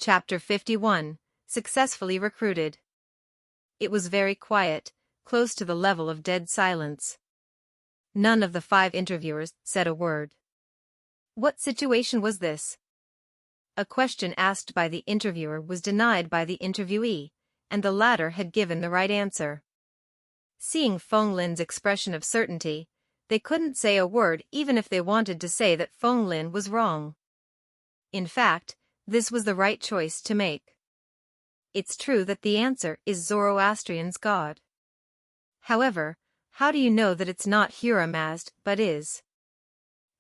Chapter 51. Successfully Recruited. It was very quiet, close to the level of dead silence. None of the 5 interviewers said a word. What situation was this? A question asked by the interviewer was denied by the interviewee, and the latter had given the right answer. Seeing Feng Lin's expression of certainty, they couldn't say a word even if they wanted to say that Feng Lin was wrong. In fact, this was the right choice to make. It's true that the answer is Zoroastrian's god. However, how do you know that it's not Ahura Mazda but is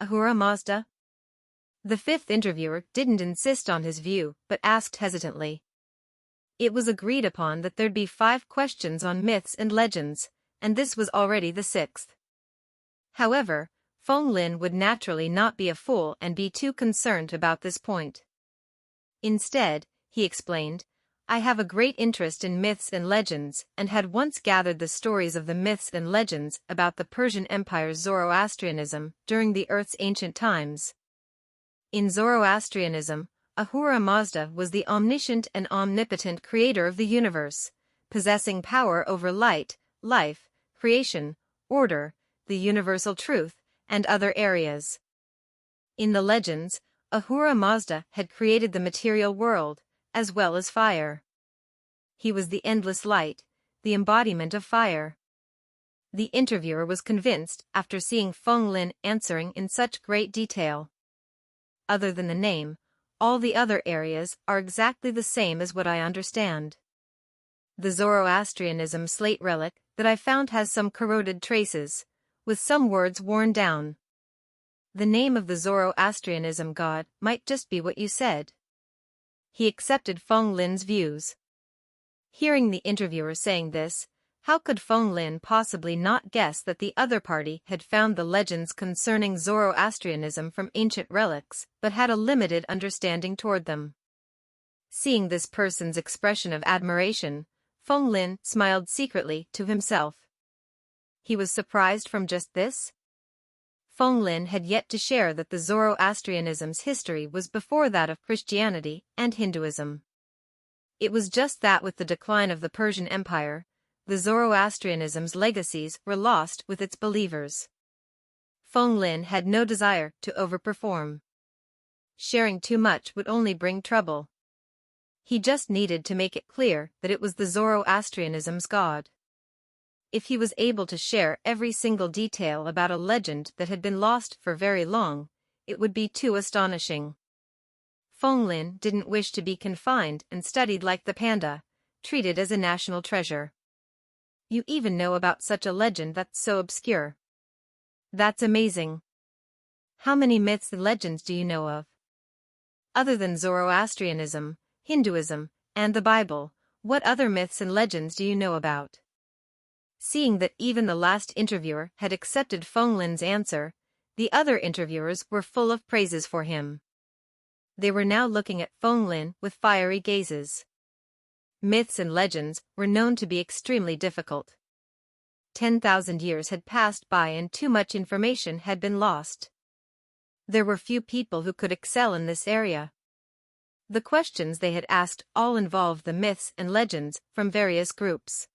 Ahura Mazda? The 5th interviewer didn't insist on his view but asked hesitantly. It was agreed upon that there'd be 5 questions on myths and legends, and this was already the 6th. However, Feng Lin would naturally not be a fool and be too concerned about this point. Instead, he explained, I have a great interest in myths and legends and had once gathered the stories of the myths and legends about the Persian Empire's Zoroastrianism during the Earth's ancient times. In Zoroastrianism, Ahura Mazda was the omniscient and omnipotent creator of the universe, possessing power over light, life, creation, order, the universal truth, and other areas. In the legends, Ahura Mazda had created the material world, as well as fire. He was the endless light, the embodiment of fire. The interviewer was convinced after seeing Feng Lin answering in such great detail. Other than the name, all the other areas are exactly the same as what I understand. The Zoroastrianism slate relic that I found has some corroded traces, with some words worn down. The name of the Zoroastrianism god might just be what you said. He accepted Feng Lin's views. Hearing the interviewer saying this, how could Feng Lin possibly not guess that the other party had found the legends concerning Zoroastrianism from ancient relics but had a limited understanding toward them? Seeing this person's expression of admiration, Feng Lin smiled secretly to himself. He was surprised from just this? Feng Lin had yet to share that the Zoroastrianism's history was before that of Christianity and Hinduism. It was just that with the decline of the Persian Empire, the Zoroastrianism's legacies were lost with its believers. Feng Lin had no desire to overperform. Sharing too much would only bring trouble. He just needed to make it clear that it was the Zoroastrianism's god. If he was able to share every single detail about a legend that had been lost for very long, it would be too astonishing. Feng Lin didn't wish to be confined and studied like the panda, treated as a national treasure. You even know about such a legend that's so obscure. That's amazing. How many myths and legends do you know of? Other than Zoroastrianism, Hinduism, and the Bible, what other myths and legends do you know about? Seeing that even the last interviewer had accepted Feng Lin's answer, the other interviewers were full of praises for him. They were now looking at Feng Lin with fiery gazes. Myths and legends were known to be extremely difficult. 10,000 years had passed by and too much information had been lost. There were few people who could excel in this area. The questions they had asked all involved the myths and legends from various groups.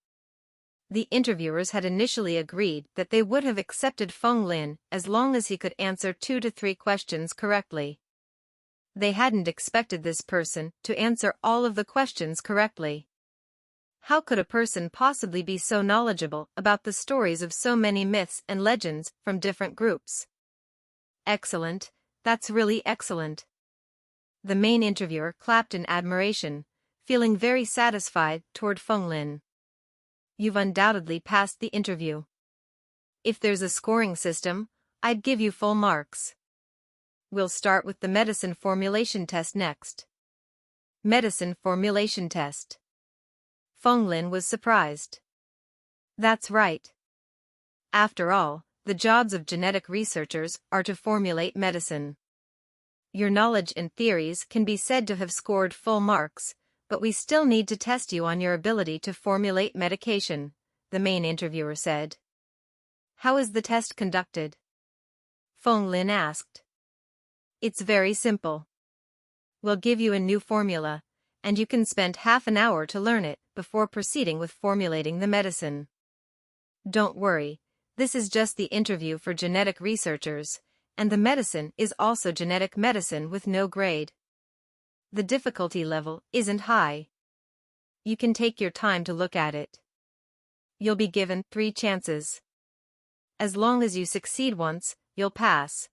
The interviewers had initially agreed that they would have accepted Feng Lin as long as he could answer 2 to 3 questions correctly. They hadn't expected this person to answer all of the questions correctly. How could a person possibly be so knowledgeable about the stories of so many myths and legends from different groups? Excellent, that's really excellent. The main interviewer clapped in admiration, feeling very satisfied toward Feng Lin. You've undoubtedly passed the interview. If there's a scoring system, I'd give you full marks. We'll start with the medicine formulation test next. Medicine formulation test. Feng Lin was surprised. That's right. After all, the jobs of genetic researchers are to formulate medicine. Your knowledge and theories can be said to have scored full marks, but we still need to test you on your ability to formulate medication, the main interviewer said. How is the test conducted? Feng Lin asked. It's very simple. We'll give you a new formula, and you can spend half an hour to learn it before proceeding with formulating the medicine. Don't worry, this is just the interview for genetic researchers, and the medicine is also genetic medicine with no grade. The difficulty level isn't high. You can take your time to look at it. You'll be given 3 chances. As long as you succeed once, you'll pass.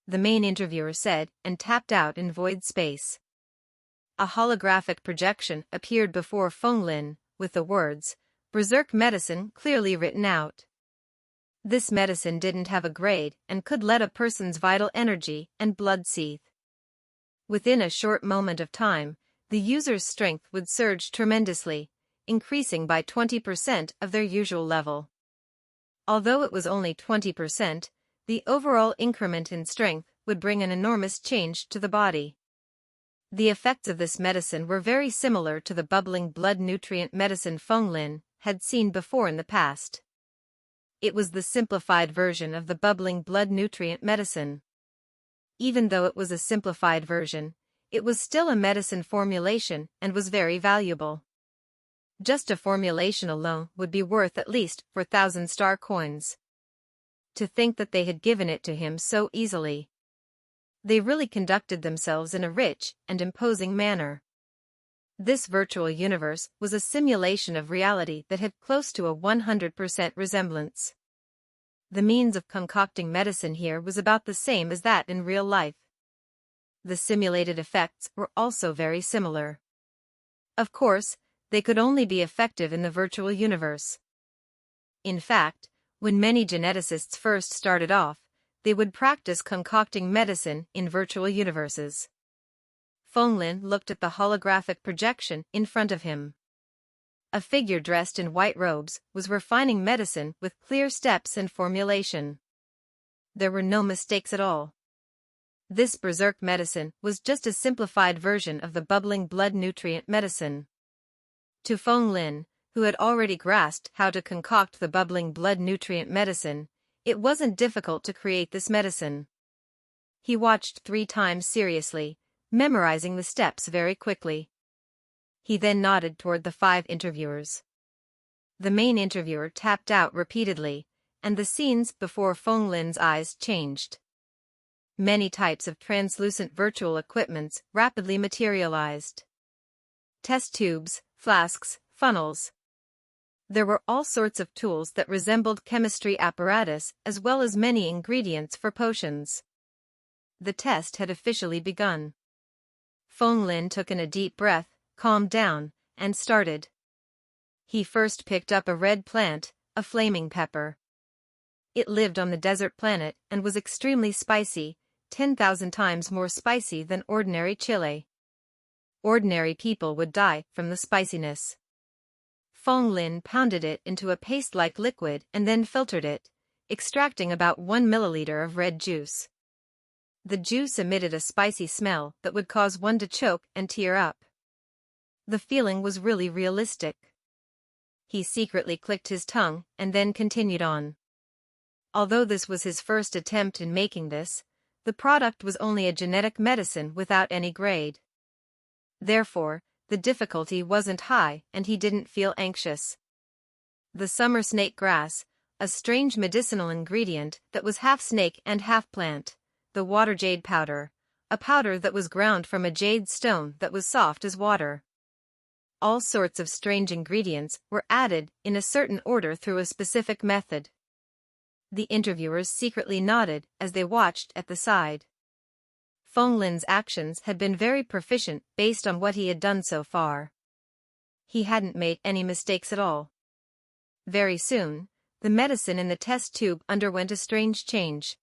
The main interviewer said and tapped out in void space. A holographic projection appeared before Feng Lin, with the words, "Berserk medicine" clearly written out. This medicine didn't have a grade and could let a person's vital energy and blood seethe. Within a short moment of time, the user's strength would surge tremendously, increasing by 20% of their usual level. Although it was only 20%, the overall increment in strength would bring an enormous change to the body. The effects of this medicine were very similar to the bubbling blood nutrient medicine Feng Lin had seen before in the past. It was the simplified version of the bubbling blood nutrient medicine. Even though it was a simplified version, it was still a medicine formulation and was very valuable. Just a formulation alone would be worth at least 4,000 star coins. To think that they had given it to him so easily. They really conducted themselves in a rich and imposing manner. This virtual universe was a simulation of reality that had close to a 100% resemblance. The means of concocting medicine here was about the same as that in real life. The simulated effects were also very similar. Of course, they could only be effective in the virtual universe. In fact, when many geneticists first started off, they would practice concocting medicine in virtual universes. Feng Lin looked at the holographic projection in front of him. A figure dressed in white robes was refining medicine with clear steps and formulation. There were no mistakes at all. This berserk medicine was just a simplified version of the bubbling blood nutrient medicine. To Feng Lin, who had already grasped how to concoct the bubbling blood nutrient medicine, it wasn't difficult to create this medicine. He watched 3 times seriously, memorizing the steps very quickly. He then nodded toward the 5 interviewers. The main interviewer tapped out repeatedly, and the scenes before Feng Lin's eyes changed. Many types of translucent virtual equipments rapidly materialized. Test tubes, flasks, funnels. There were all sorts of tools that resembled chemistry apparatus as well as many ingredients for potions. The test had officially begun. Feng Lin took in a deep breath, calmed down, and started. He first picked up a red plant, a flaming pepper. It lived on the desert planet and was extremely spicy, 10,000 times more spicy than ordinary chili. Ordinary people would die from the spiciness. Feng Lin pounded it into a paste-like liquid and then filtered it, extracting about 1 milliliter of red juice. The juice emitted a spicy smell that would cause one to choke and tear up. The feeling was really realistic. He secretly clicked his tongue and then continued on. Although this was his first attempt in making this, the product was only a genetic medicine without any grade. Therefore, the difficulty wasn't high and he didn't feel anxious. The summer snake grass, a strange medicinal ingredient that was half snake and half plant, the water jade powder, a powder that was ground from a jade stone that was soft as water. All sorts of strange ingredients were added in a certain order through a specific method. The interviewers secretly nodded as they watched at the side. Feng Lin's actions had been very proficient based on what he had done so far. He hadn't made any mistakes at all. Very soon, the medicine in the test tube underwent a strange change.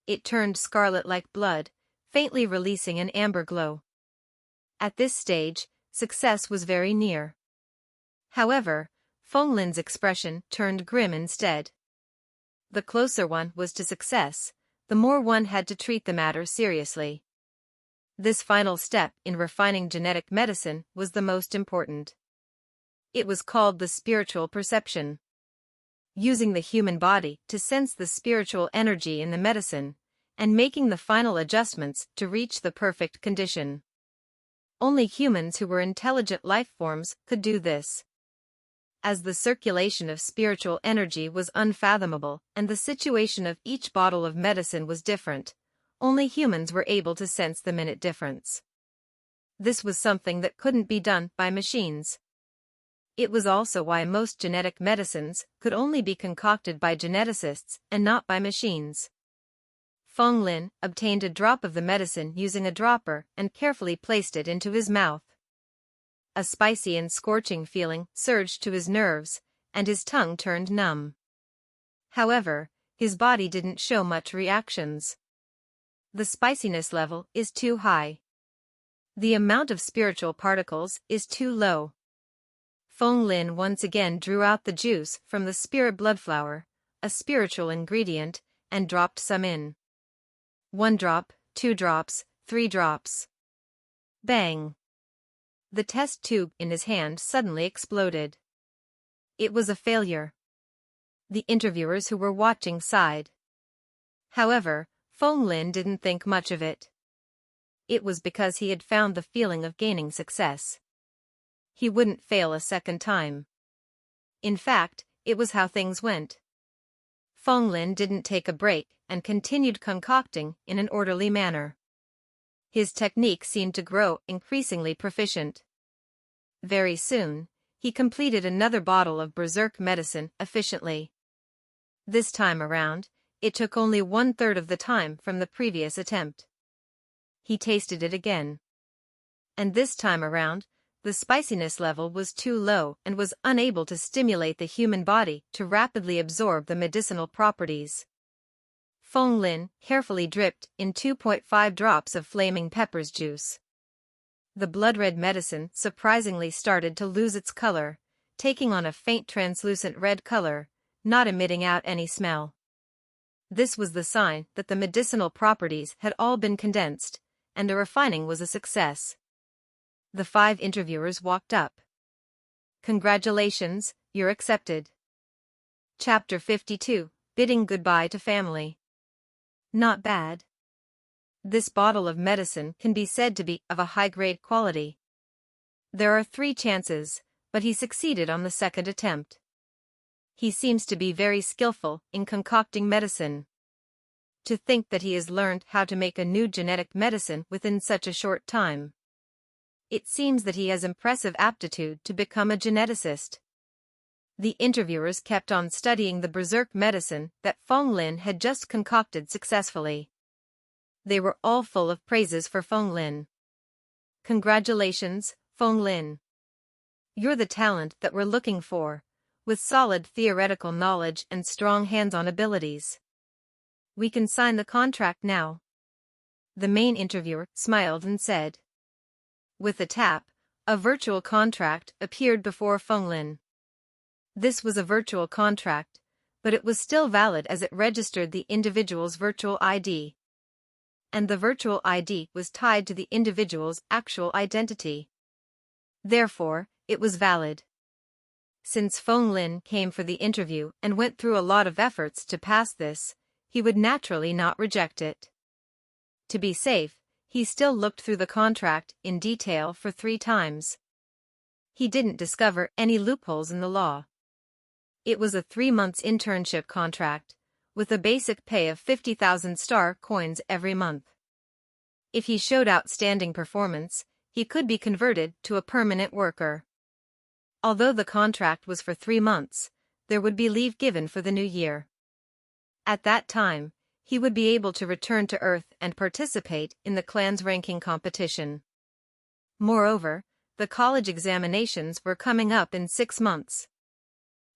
It turned scarlet like blood, faintly releasing an amber glow. At this stage, success was very near. However, Feng Lin's expression turned grim instead. The closer one was to success, the more one had to treat the matter seriously. This final step in refining genetic medicine was the most important. It was called the spiritual perception. Using the human body to sense the spiritual energy in the medicine, and making the final adjustments to reach the perfect condition. Only humans who were intelligent life forms could do this. As the circulation of spiritual energy was unfathomable and the situation of each bottle of medicine was different, only humans were able to sense the minute difference. This was something that couldn't be done by machines. It was also why most genetic medicines could only be concocted by geneticists and not by machines. Feng Lin obtained a drop of the medicine using a dropper and carefully placed it into his mouth. A spicy and scorching feeling surged to his nerves, and his tongue turned numb. However, his body didn't show much reactions. The spiciness level is too high. The amount of spiritual particles is too low. Feng Lin once again drew out the juice from the spirit bloodflower, a spiritual ingredient, and dropped some in. 1 drop, 2 drops, 3 drops. Bang! The test tube in his hand suddenly exploded. It was a failure. The interviewers who were watching sighed. However, Feng Lin didn't think much of it. It was because he had found the feeling of gaining success. He wouldn't fail a second time. In fact, it was how things went. Feng Lin didn't take a break and continued concocting in an orderly manner. His technique seemed to grow increasingly proficient. Very soon, he completed another bottle of berserk medicine efficiently. This time around, it took only 1/3 of the time from the previous attempt. He tasted it again. And this time around, the spiciness level was too low and was unable to stimulate the human body to rapidly absorb the medicinal properties. Feng Lin carefully dripped in 2.5 drops of flaming peppers juice. The blood-red medicine surprisingly started to lose its color, taking on a faint translucent red color, not emitting out any smell. This was the sign that the medicinal properties had all been condensed, and the refining was a success. The 5 interviewers walked up. Congratulations, you're accepted. Chapter 52, Bidding Goodbye to Family. Not bad. This bottle of medicine can be said to be of a high-grade quality. There are 3 chances, but he succeeded on the second attempt. He seems to be very skillful in concocting medicine. To think that he has learned how to make a new genetic medicine within such a short time. It seems that he has impressive aptitude to become a geneticist. The interviewers kept on studying the berserk medicine that Feng Lin had just concocted successfully. They were all full of praises for Feng Lin. Congratulations, Feng Lin. You're the talent that we're looking for, with solid theoretical knowledge and strong hands-on abilities. We can sign the contract now. The main interviewer smiled and said. With a tap, a virtual contract appeared before Feng Lin. This was a virtual contract, but it was still valid as it registered the individual's virtual ID. And the virtual ID was tied to the individual's actual identity. Therefore, it was valid. Since Feng Lin came for the interview and went through a lot of efforts to pass this, he would naturally not reject it. To be safe, he still looked through the contract in detail for 3 times. He didn't discover any loopholes in the law. It was a 3 months internship contract, with a basic pay of 50,000 star coins every month. If he showed outstanding performance, he could be converted to a permanent worker. Although the contract was for 3 months, there would be leave given for the new year. At that time, he would be able to return to Earth and participate in the clan's ranking competition. Moreover, the college examinations were coming up in 6 months.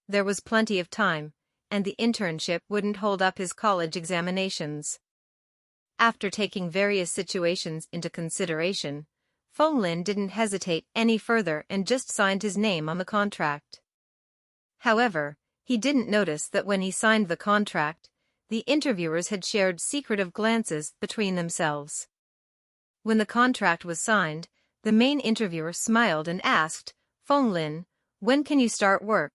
There was plenty of time, and the internship wouldn't hold up his college examinations. After taking various situations into consideration, Feng Lin didn't hesitate any further and just signed his name on the contract. However, he didn't notice that when he signed the contract, the interviewers had shared secretive glances between themselves. When the contract was signed, the main interviewer smiled and asked, Feng Lin, when can you start work?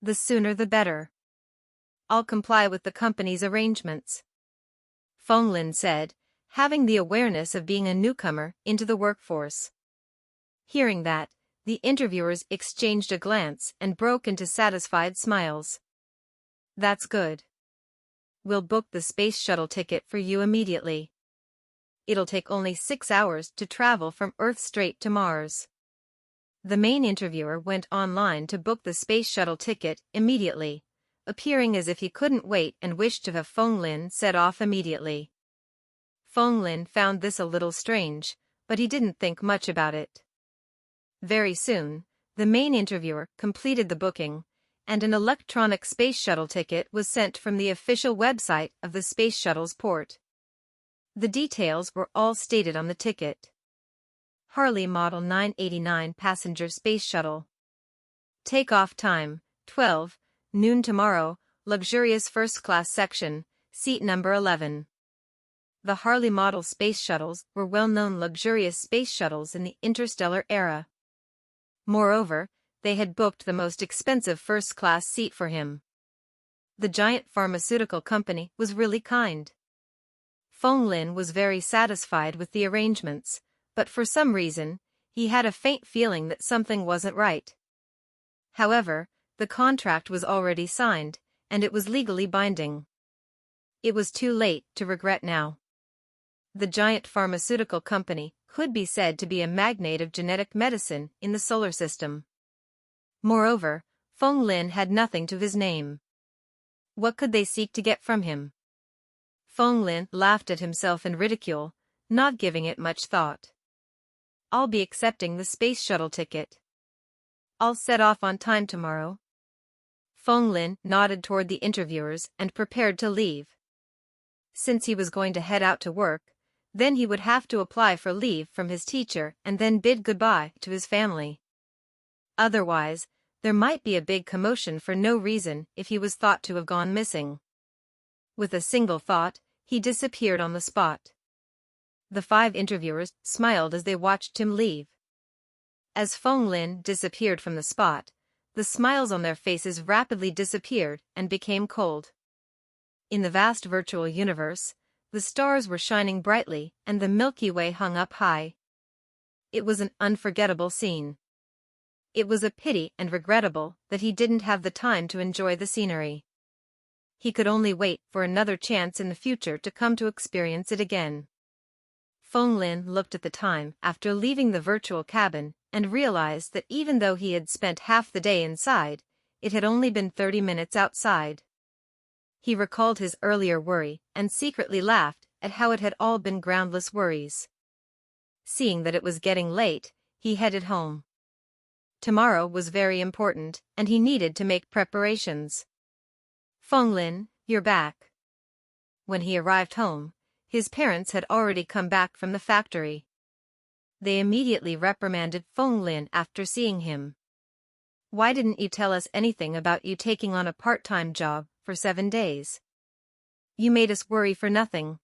The sooner the better. I'll comply with the company's arrangements. Feng Lin said, having the awareness of being a newcomer into the workforce. Hearing that, the interviewers exchanged a glance and broke into satisfied smiles. That's good. We'll book the space shuttle ticket for you immediately. It'll take only 6 hours to travel from Earth straight to Mars. The main interviewer went online to book the space shuttle ticket immediately, appearing as if he couldn't wait and wished to have Fong Lin set off immediately. Fong Lin found this a little strange, but he didn't think much about it. Very soon, the main interviewer completed the booking, and an electronic space shuttle ticket was sent from the official website of the space shuttle's port. The details were all stated on the ticket. Harley Model 989 Passenger Space Shuttle. Takeoff time, 12 noon tomorrow, luxurious first-class section, seat number 11. The Harley model space shuttles were well-known luxurious space shuttles in the interstellar era. Moreover, they had booked the most expensive first-class seat for him. The giant pharmaceutical company was really kind. Fong Lin was very satisfied with the arrangements, but for some reason, he had a faint feeling that something wasn't right. However, the contract was already signed, and it was legally binding. It was too late to regret now. The giant pharmaceutical company could be said to be a magnate of genetic medicine in the solar system. Moreover, Fong Lin had nothing to his name. What could they seek to get from him? Fong Lin laughed at himself in ridicule, not giving it much thought. I'll be accepting the space shuttle ticket. I'll set off on time tomorrow. Fong Lin nodded toward the interviewers and prepared to leave. Since he was going to head out to work, then he would have to apply for leave from his teacher and then bid goodbye to his family. Otherwise, there might be a big commotion for no reason if he was thought to have gone missing. With a single thought, he disappeared on the spot. The 5 interviewers smiled as they watched him leave. As Fong Lin disappeared from the spot, the smiles on their faces rapidly disappeared and became cold. In the vast virtual universe, the stars were shining brightly and the Milky Way hung up high. It was an unforgettable scene. It was a pity and regrettable that he didn't have the time to enjoy the scenery. He could only wait for another chance in the future to come to experience it again. Fong Lin looked at the time after leaving the virtual cabin and realized that even though he had spent half the day inside, it had only been 30 minutes outside. He recalled his earlier worry and secretly laughed at how it had all been groundless worries. Seeing that it was getting late, he headed home. Tomorrow was very important, and he needed to make preparations. Fong Lin, you're back. When he arrived home, his parents had already come back from the factory. They immediately reprimanded Fong Lin after seeing him. Why didn't you tell us anything about you taking on a part-time job for 7 days? You made us worry for nothing.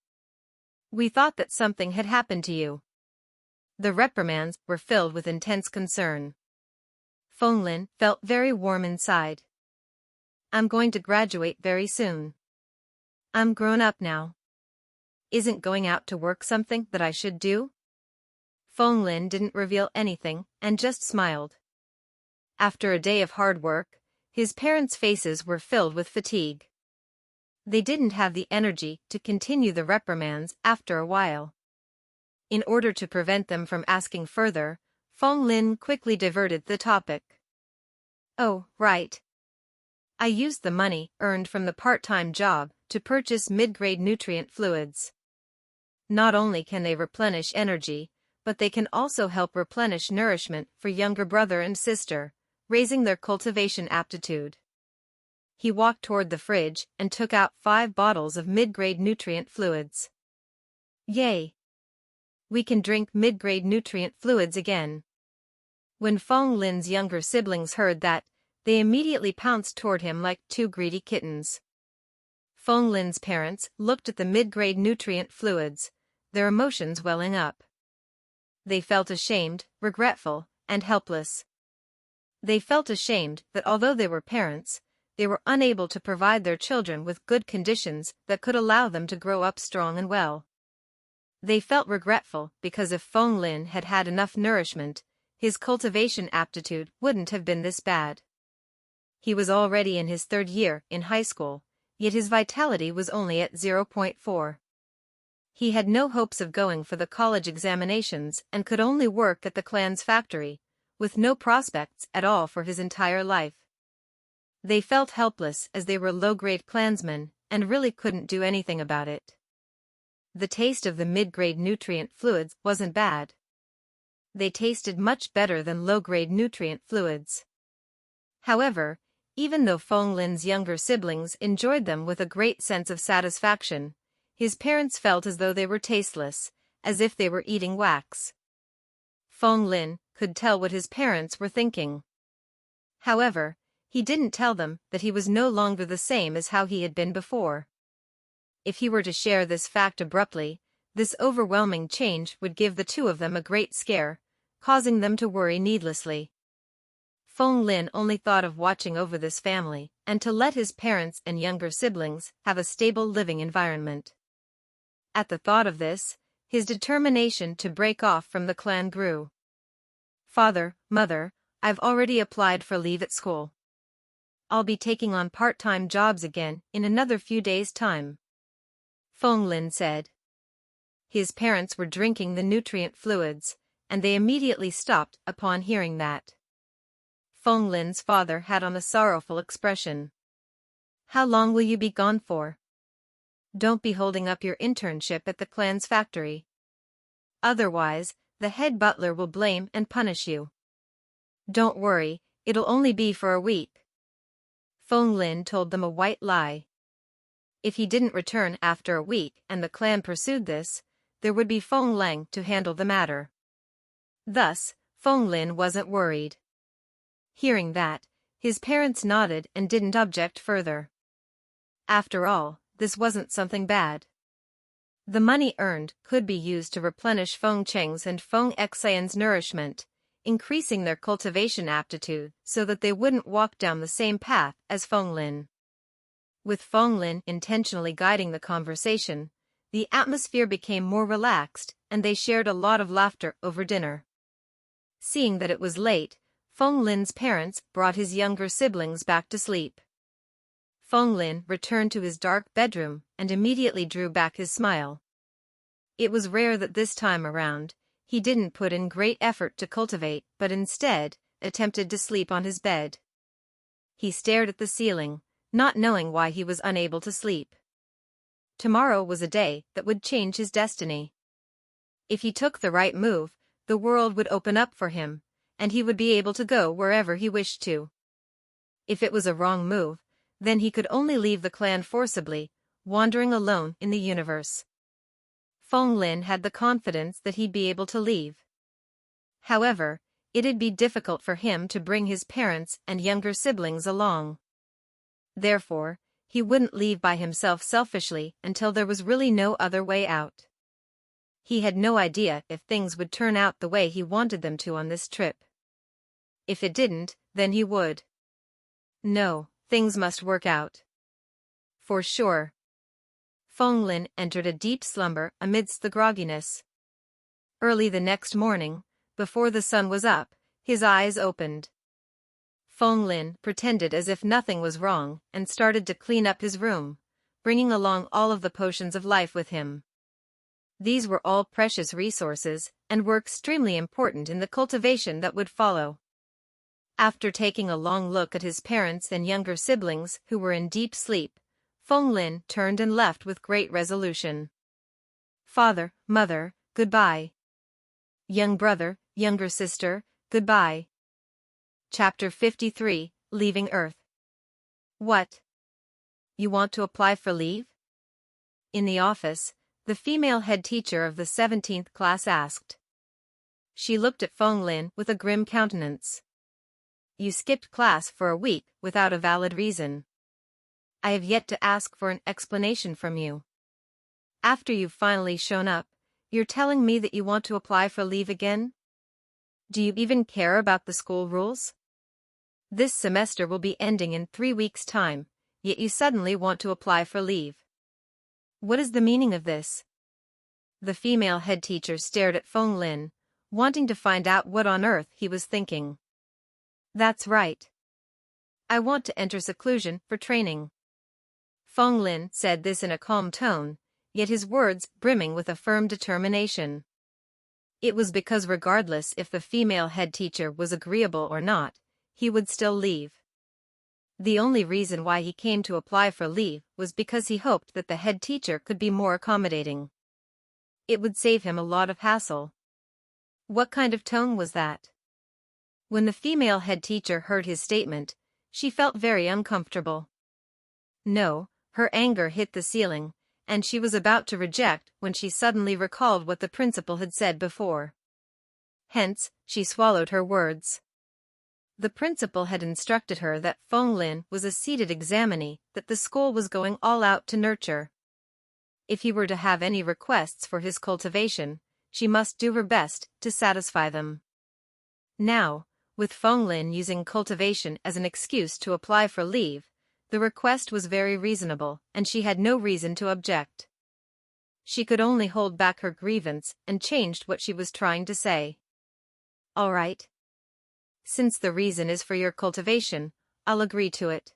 We thought that something had happened to you. The reprimands were filled with intense concern. Fong Lin felt very warm inside. I'm going to graduate very soon. I'm grown up now. Isn't going out to work something that I should do? Fong Lin didn't reveal anything and just smiled. After a day of hard work, his parents' faces were filled with fatigue. They didn't have the energy to continue the reprimands after a while. In order to prevent them from asking further, Fong Lin quickly diverted the topic. Oh, right. I used the money earned from the part-time job to purchase mid-grade nutrient fluids. Not only can they replenish energy, but they can also help replenish nourishment for younger brother and sister, raising their cultivation aptitude. He walked toward the fridge and took out 5 bottles of mid-grade nutrient fluids. Yay! We can drink mid-grade nutrient fluids again. When Fong Lin's younger siblings heard that, they immediately pounced toward him like 2 greedy kittens. Fong Lin's parents looked at the mid-grade nutrient fluids, their emotions welling up. They felt ashamed, regretful, and helpless. They felt ashamed that although they were parents, they were unable to provide their children with good conditions that could allow them to grow up strong and well. They felt regretful because if Fong Lin had had enough nourishment, his cultivation aptitude wouldn't have been this bad. He was already in his third year in high school, yet his vitality was only at 0.4. He had no hopes of going for the college examinations and could only work at the clan's factory, with no prospects at all for his entire life. They felt helpless as they were low-grade clansmen and really couldn't do anything about it. The taste of the mid-grade nutrient fluids wasn't bad. They tasted much better than low-grade nutrient fluids. However, even though Fong Lin's younger siblings enjoyed them with a great sense of satisfaction, his parents felt as though they were tasteless, as if they were eating wax. Fong Lin could tell what his parents were thinking. However, he didn't tell them that he was no longer the same as how he had been before. If he were to share this fact abruptly, this overwhelming change would give the two of them a great scare, causing them to worry needlessly. Fong Lin only thought of watching over this family and to let his parents and younger siblings have a stable living environment. At the thought of this, his determination to break off from the clan grew. "Father, Mother, I've already applied for leave at school. I'll be taking on part-time jobs again in another few days' time," Fong Lin said. His parents were drinking the nutrient fluids, and they immediately stopped upon hearing that. Fong Lin's father had on a sorrowful expression. "How long will you be gone for? Don't be holding up your internship at the clan's factory. Otherwise, the head butler will blame and punish you." "Don't worry, it'll only be for a week." Fong Lin told them a white lie. If he didn't return after a week and the clan pursued this, there would be Fong Lang to handle the matter. Thus, Fong Lin wasn't worried. Hearing that, his parents nodded and didn't object further. After all, this wasn't something bad. The money earned could be used to replenish Feng Cheng's and Feng Xian's nourishment, increasing their cultivation aptitude so that they wouldn't walk down the same path as Feng Lin. With Feng Lin intentionally guiding the conversation, the atmosphere became more relaxed and they shared a lot of laughter over dinner. Seeing that it was late, Feng Lin's parents brought his younger siblings back to sleep. Feng Lin returned to his dark bedroom and immediately drew back his smile. It was rare that this time around, he didn't put in great effort to cultivate but instead, attempted to sleep on his bed. He stared at the ceiling, not knowing why he was unable to sleep. Tomorrow was a day that would change his destiny. If he took the right move, the world would open up for him, and he would be able to go wherever he wished to. If it was a wrong move, then he could only leave the clan forcibly, wandering alone in the universe. Fong Lin had the confidence that he'd be able to leave. However, it'd be difficult for him to bring his parents and younger siblings along. Therefore, he wouldn't leave by himself selfishly until there was really no other way out. He had no idea if things would turn out the way he wanted them to on this trip. If it didn't, then he would. No, things must work out. For sure. Fong Lin entered a deep slumber amidst the grogginess. Early the next morning, before the sun was up, his eyes opened. Fong Lin pretended as if nothing was wrong and started to clean up his room, bringing along all of the potions of life with him. These were all precious resources and were extremely important in the cultivation that would follow. After taking a long look at his parents and younger siblings who were in deep sleep, Fong Lin turned and left with great resolution. "Father, Mother, goodbye. Young brother, younger sister, goodbye." Chapter 53, Leaving Earth. "What? You want to apply for leave?" In the office, the female head teacher of the 17th class asked. She looked at Fong Lin with a grim countenance. "You skipped class for a week without a valid reason. I have yet to ask for an explanation from you. After you've finally shown up, you're telling me that you want to apply for leave again? Do you even care about the school rules? This semester will be ending in 3 weeks' time, yet you suddenly want to apply for leave. What is the meaning of this?" The female head teacher stared at Feng Lin, wanting to find out what on earth he was thinking. That's right. I want to enter seclusion for training. Feng Lin said this in a calm tone, yet his words brimming with a firm determination. It was because regardless if the female head teacher was agreeable or not, he would still leave. The only reason why he came to apply for leave was because he hoped that the head teacher could be more accommodating. It would save him a lot of hassle. What kind of tone was that? When the female head teacher heard his statement, she felt very uncomfortable. No, her anger hit the ceiling, and she was about to reject when she suddenly recalled what the principal had said before. Hence, she swallowed her words. The principal had instructed her that Feng Lin was a seated examinee that the school was going all out to nurture. If he were to have any requests for his cultivation, she must do her best to satisfy them. Now, with Feng Lin using cultivation as an excuse to apply for leave, the request was very reasonable and she had no reason to object. She could only hold back her grievance and changed what she was trying to say. All right. Since the reason is for your cultivation, I'll agree to it.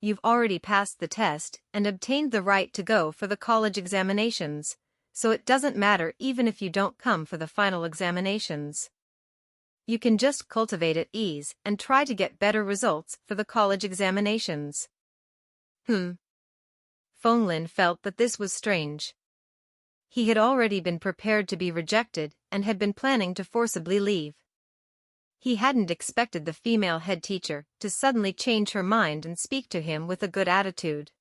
You've already passed the test and obtained the right to go for the college examinations, so it doesn't matter even if you don't come for the final examinations. You can just cultivate at ease and try to get better results for the college examinations. Feng Lin felt that this was strange. He had already been prepared to be rejected and had been planning to forcibly leave. He hadn't expected the female head teacher to suddenly change her mind and speak to him with a good attitude.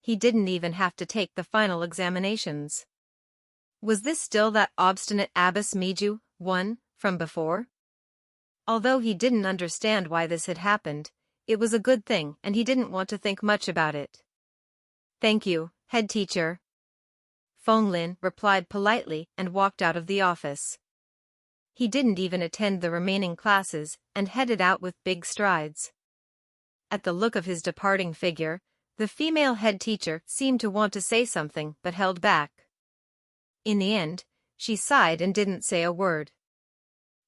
He didn't even have to take the final examinations. Was this still that obstinate Abbess Miju, one, from before? Although he didn't understand why this had happened, it was a good thing and he didn't want to think much about it. Thank you, head teacher. Feng Lin replied politely and walked out of the office. He didn't even attend the remaining classes and headed out with big strides. At the look of his departing figure, the female head teacher seemed to want to say something but held back. In the end, she sighed and didn't say a word.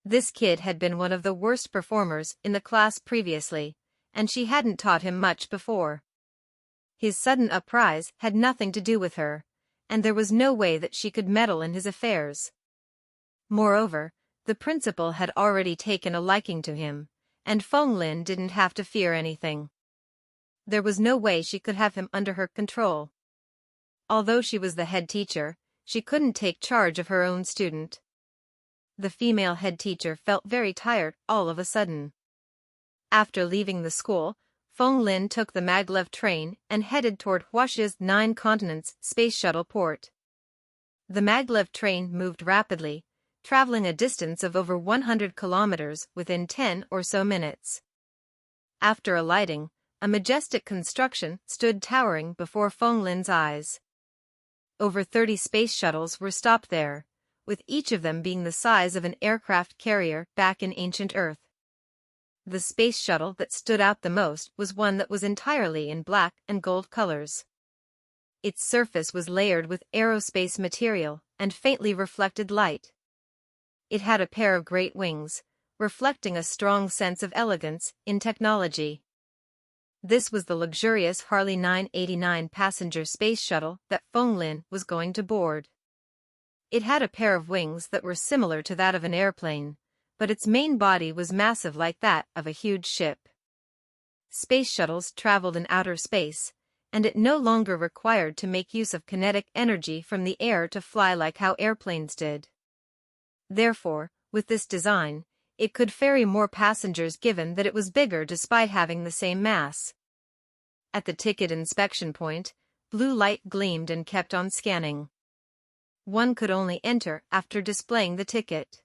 This kid had been one of the worst performers in the class previously, and she hadn't taught him much before. His sudden uprise had nothing to do with her, and there was no way that she could meddle in his affairs. Moreover, the principal had already taken a liking to him, and Feng Lin didn't have to fear anything. There was no way she could have him under her control. Although she was the head teacher, she couldn't take charge of her own student. The female head teacher felt very tired all of a sudden. After leaving the school, Feng Lin took the maglev train and headed toward Huaxia's 9 continents space shuttle port. The maglev train moved rapidly, traveling a distance of over 100 kilometers within 10 or so minutes. After alighting, a majestic construction stood towering before Feng Lin's eyes. Over 30 space shuttles were stopped there, with each of them being the size of an aircraft carrier back in ancient Earth. The space shuttle that stood out the most was one that was entirely in black and gold colors. Its surface was layered with aerospace material and faintly reflected light. It had a pair of great wings, reflecting a strong sense of elegance in technology. This was the luxurious Harley 989 passenger space shuttle that Feng Lin was going to board. It had a pair of wings that were similar to that of an airplane, but its main body was massive like that of a huge ship. Space shuttles traveled in outer space, and it no longer required to make use of kinetic energy from the air to fly like how airplanes did. Therefore, with this design, it could ferry more passengers given that it was bigger despite having the same mass. At the ticket inspection point, blue light gleamed and kept on scanning. One could only enter after displaying the ticket.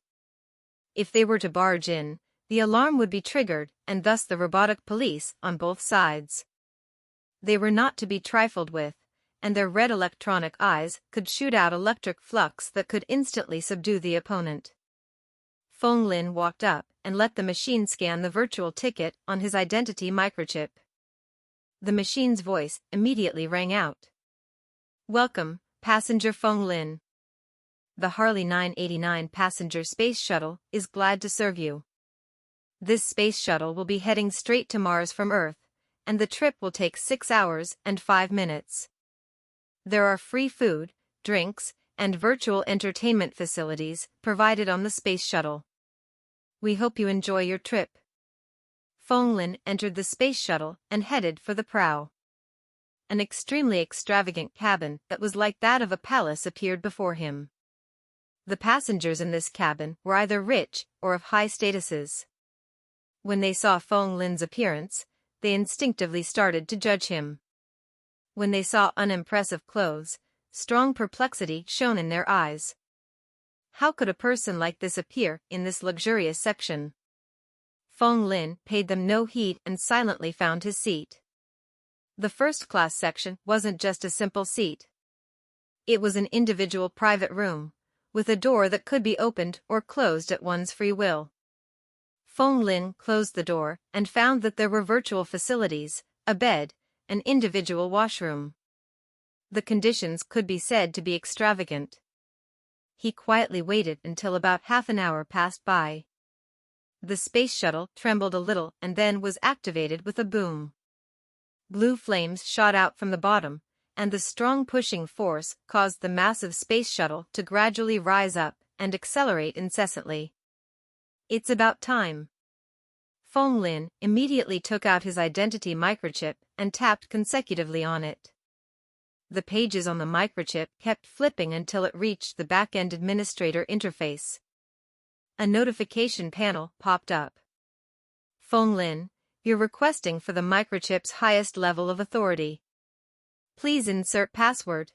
If they were to barge in, the alarm would be triggered and thus the robotic police on both sides. They were not to be trifled with, and their red electronic eyes could shoot out electric flux that could instantly subdue the opponent. Feng Lin walked up and let the machine scan the virtual ticket on his identity microchip. The machine's voice immediately rang out. "Welcome, passenger Feng Lin. The Harley 989 passenger space shuttle is glad to serve you. This space shuttle will be heading straight to Mars from Earth, and the trip will take 6 hours and 5 minutes. There are free food, drinks, and virtual entertainment facilities provided on the space shuttle. We hope you enjoy your trip. Fong Lin entered the space shuttle and headed for the prow. An extremely extravagant cabin that was like that of a palace appeared before him. The passengers in this cabin were either rich or of high statuses. When they saw Fong Lin's appearance, they instinctively started to judge him. When they saw unimpressive clothes, strong perplexity shone in their eyes. How could a person like this appear in this luxurious section? Fong Lin paid them no heed and silently found his seat. The first-class section wasn't just a simple seat. It was an individual private room, with a door that could be opened or closed at one's free will. Fong Lin closed the door and found that there were virtual facilities, a bed, an individual washroom. The conditions could be said to be extravagant. He quietly waited until about half an hour passed by. The space shuttle trembled a little and then was activated with a boom. Blue flames shot out from the bottom, and the strong pushing force caused the massive space shuttle to gradually rise up and accelerate incessantly. It's about time. Fong Lin immediately took out his identity microchip and tapped consecutively on it. The pages on the microchip kept flipping until it reached the back-end administrator interface. A notification panel popped up. Fong Lin, you're requesting for the microchip's highest level of authority. Please insert password.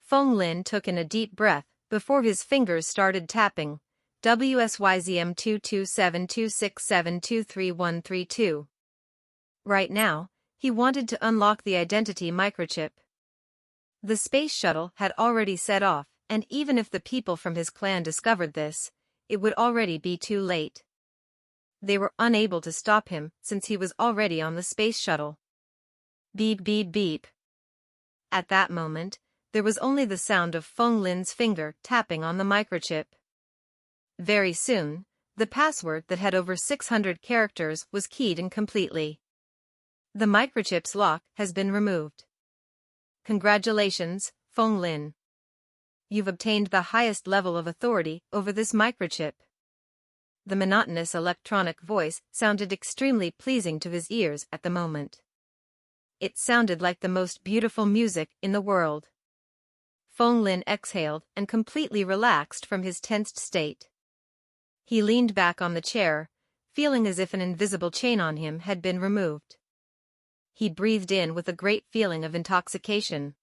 Fong Lin took in a deep breath before his fingers started tapping. WSYZM 22726723132. Right now, he wanted to unlock the identity microchip. The space shuttle had already set off, and even if the people from his clan discovered this, it would already be too late. They were unable to stop him since he was already on the space shuttle. Beep beep beep. At that moment, there was only the sound of Fong Lin's finger tapping on the microchip. Very soon, the password that had over 600 characters was keyed in completely. The microchip's lock has been removed. Congratulations, Fong Lin. You've obtained the highest level of authority over this microchip. The monotonous electronic voice sounded extremely pleasing to his ears at the moment. It sounded like the most beautiful music in the world. Fong Lin exhaled and completely relaxed from his tensed state. He leaned back on the chair, feeling as if an invisible chain on him had been removed. He breathed in with a great feeling of intoxication.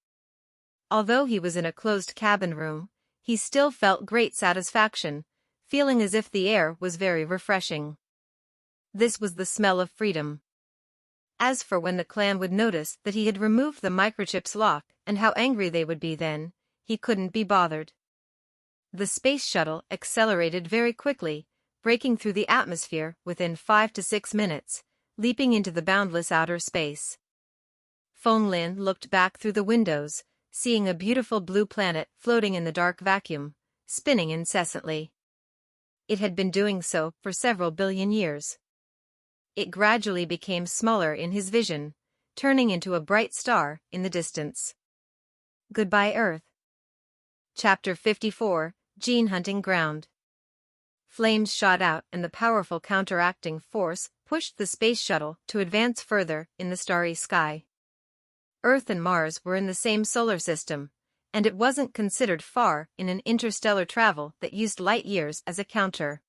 Although he was in a closed cabin room, he still felt great satisfaction, feeling as if the air was very refreshing. This was the smell of freedom. As for when the clan would notice that he had removed the microchip's lock and how angry they would be then, he couldn't be bothered. The space shuttle accelerated very quickly, breaking through the atmosphere within 5 to 6 minutes, leaping into the boundless outer space. Fong Lin looked back through the windows, seeing a beautiful blue planet floating in the dark vacuum, spinning incessantly. It had been doing so for several billion years. It gradually became smaller in his vision, turning into a bright star in the distance. Goodbye, Earth. Chapter 54, Gene Hunting Ground. Flames shot out and the powerful counteracting force pushed the space shuttle to advance further in the starry sky. Earth and Mars were in the same solar system, and it wasn't considered far in an interstellar travel that used light years as a counter.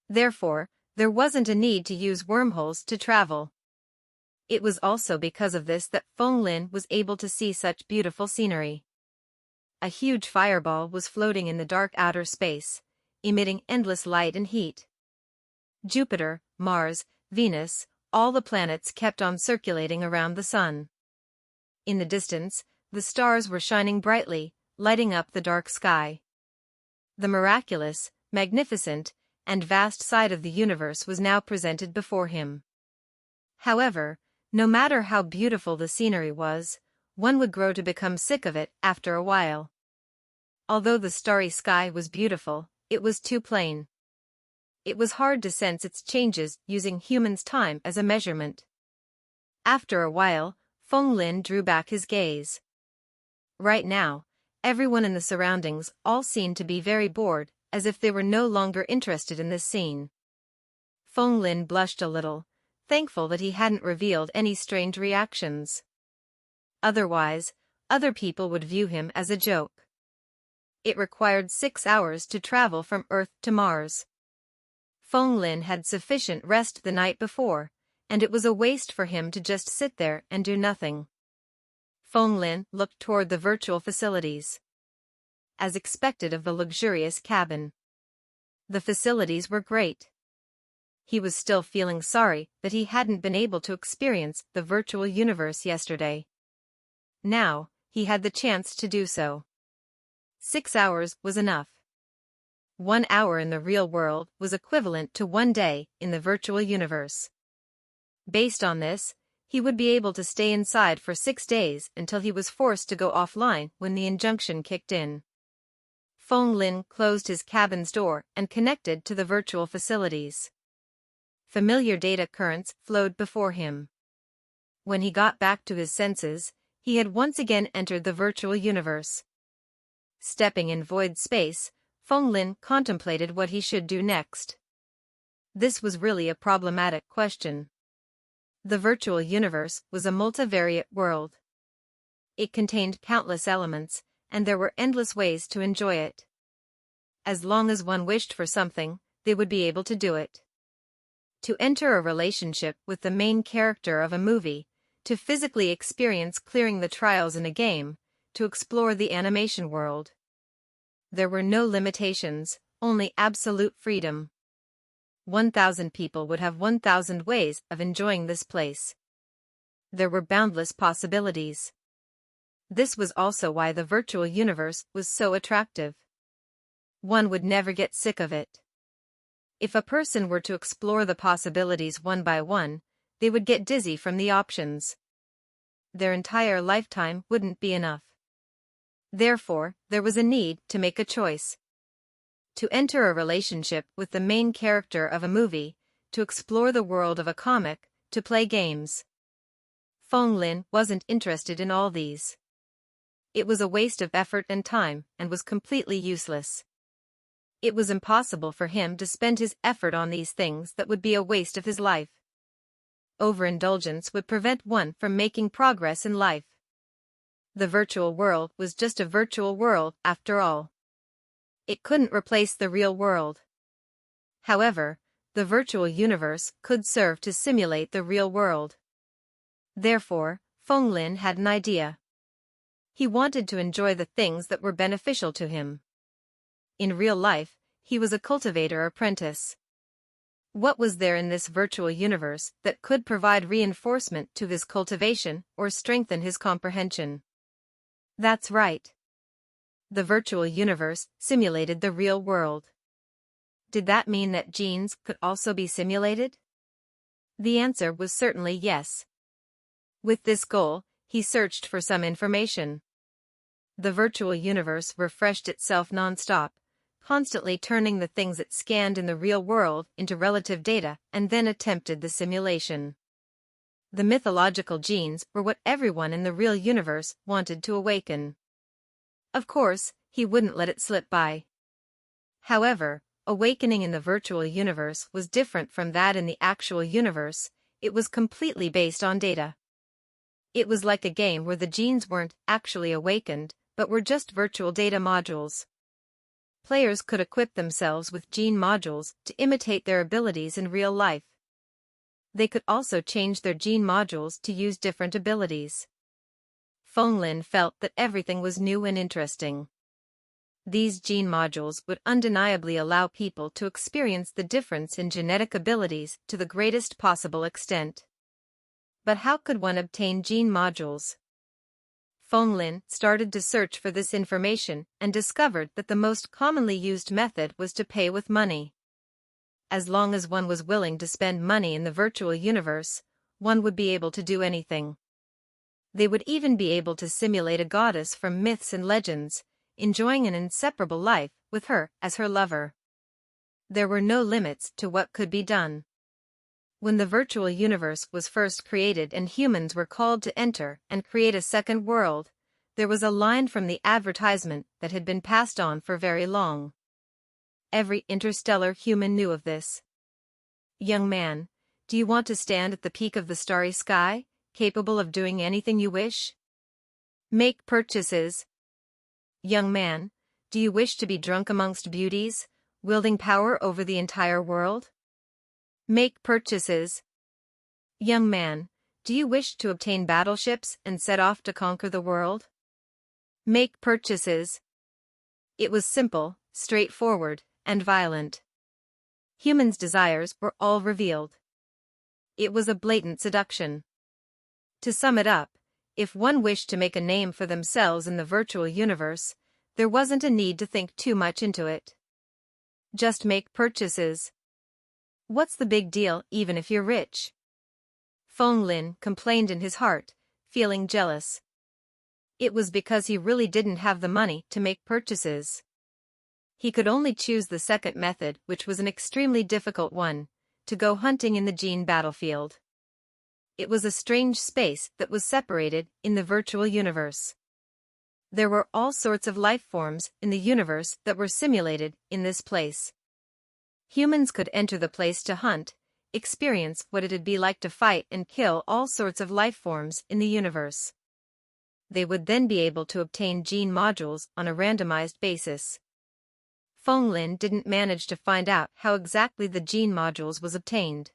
Therefore, there wasn't a need to use wormholes to travel. It was also because of this that Fong Lin was able to see such beautiful scenery. A huge fireball was floating in the dark outer space, emitting endless light and heat. Jupiter, Mars, Venus, all the planets kept on circulating around the sun. In the distance, the stars were shining brightly, lighting up the dark sky. The miraculous, magnificent, and vast side of the universe was now presented before him. However, no matter how beautiful the scenery was, one would grow to become sick of it after a while. Although the starry sky was beautiful, it was too plain. It was hard to sense its changes using humans' time as a measurement. After a while, Feng Lin drew back his gaze. Right now, everyone in the surroundings all seemed to be very bored, as if they were no longer interested in this scene. Feng Lin blushed a little, thankful that he hadn't revealed any strange reactions. Otherwise, other people would view him as a joke. It required 6 hours to travel from Earth to Mars. Feng Lin had sufficient rest the night before, and it was a waste for him to just sit there and do nothing. Feng Lin looked toward the virtual facilities. As expected of the luxurious cabin, the facilities were great. He was still feeling sorry that he hadn't been able to experience the virtual universe yesterday. Now, he had the chance to do so. 6 hours was enough. 1 hour in the real world was equivalent to 1 day in the virtual universe. Based on this, he would be able to stay inside for 6 days until he was forced to go offline when the injunction kicked in. Feng Lin closed his cabin's door and connected to the virtual facilities. Familiar data currents flowed before him. When he got back to his senses, he had once again entered the virtual universe. Stepping in void space, Feng Lin contemplated what he should do next. This was really a problematic question. The virtual universe was a multivariate world. It contained countless elements, and there were endless ways to enjoy it. As long as one wished for something, they would be able to do it. To enter a relationship with the main character of a movie, to physically experience clearing the trials in a game, to explore the animation world. There were no limitations, only absolute freedom. 1,000 people would have 1,000 ways of enjoying this place. There were boundless possibilities. This was also why the virtual universe was so attractive. One would never get sick of it. If a person were to explore the possibilities one by one, they would get dizzy from the options. Their entire lifetime wouldn't be enough. Therefore, there was a need to make a choice. To enter a relationship with the main character of a movie, to explore the world of a comic, to play games. Feng Lin wasn't interested in all these. It was a waste of effort and time, and was completely useless. It was impossible for him to spend his effort on these things that would be a waste of his life. Overindulgence would prevent one from making progress in life. The virtual world was just a virtual world after all. It couldn't replace the real world. However, the virtual universe could serve to simulate the real world. Therefore, Feng Lin had an idea. He wanted to enjoy the things that were beneficial to him. In real life, he was a cultivator apprentice. What was there in this virtual universe that could provide reinforcement to his cultivation or strengthen his comprehension? That's right. The virtual universe simulated the real world. Did that mean that genes could also be simulated? The answer was certainly yes. With this goal, he searched for some information. The virtual universe refreshed itself non-stop, constantly turning the things it scanned in the real world into relative data and then attempted the simulation. The mythological genes were what everyone in the real universe wanted to awaken. Of course, he wouldn't let it slip by. However, awakening in the virtual universe was different from that in the actual universe. It was completely based on data. It was like a game where the genes weren't actually awakened, but were just virtual data modules. Players could equip themselves with gene modules to imitate their abilities in real life. They could also change their gene modules to use different abilities. Feng Lin felt that everything was new and interesting. These gene modules would undeniably allow people to experience the difference in genetic abilities to the greatest possible extent. But how could one obtain gene modules? Feng Lin started to search for this information and discovered that the most commonly used method was to pay with money. As long as one was willing to spend money in the virtual universe, one would be able to do anything. They would even be able to simulate a goddess from myths and legends, enjoying an inseparable life with her as her lover. There were no limits to what could be done. When the virtual universe was first created and humans were called to enter and create a second world, there was a line from the advertisement that had been passed on for very long. Every interstellar human knew of this. Young man, do you want to stand at the peak of the starry sky, capable of doing anything you wish? Make purchases. Young man, do you wish to be drunk amongst beauties, wielding power over the entire world? Make purchases. Young man, do you wish to obtain battleships and set off to conquer the world? Make purchases. It was simple, straightforward, and violent. Humans' desires were all revealed. It was a blatant seduction. To sum it up, if one wished to make a name for themselves in the virtual universe, there wasn't a need to think too much into it. Just make purchases. What's the big deal even if you're rich? Feng Lin complained in his heart, feeling jealous. It was because he really didn't have the money to make purchases. He could only choose the second method, which was an extremely difficult one, to go hunting in the gene battlefield. It was a strange space that was separated in the virtual universe. There were all sorts of life forms in the universe that were simulated in this place. Humans could enter the place to hunt, experience what it'd be like to fight and kill all sorts of life forms in the universe. They would then be able to obtain gene modules on a randomized basis. Feng Lin didn't manage to find out how exactly the gene modules was obtained.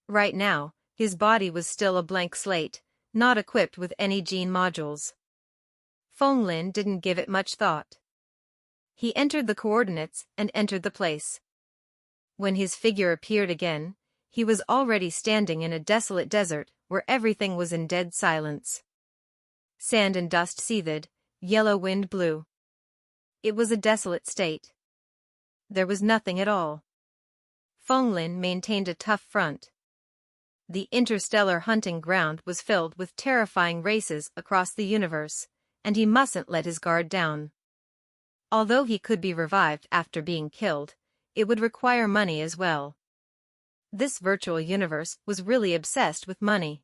Right now, his body was still a blank slate, not equipped with any gene modules. Feng Lin didn't give it much thought. He entered the coordinates and entered the place. When his figure appeared again, he was already standing in a desolate desert where everything was in dead silence. Sand and dust seethed, yellow wind blew. It was a desolate state. There was nothing at all. Feng Lin maintained a tough front. The interstellar hunting ground was filled with terrifying races across the universe, and he mustn't let his guard down. Although he could be revived after being killed, it would require money as well. This virtual universe was really obsessed with money.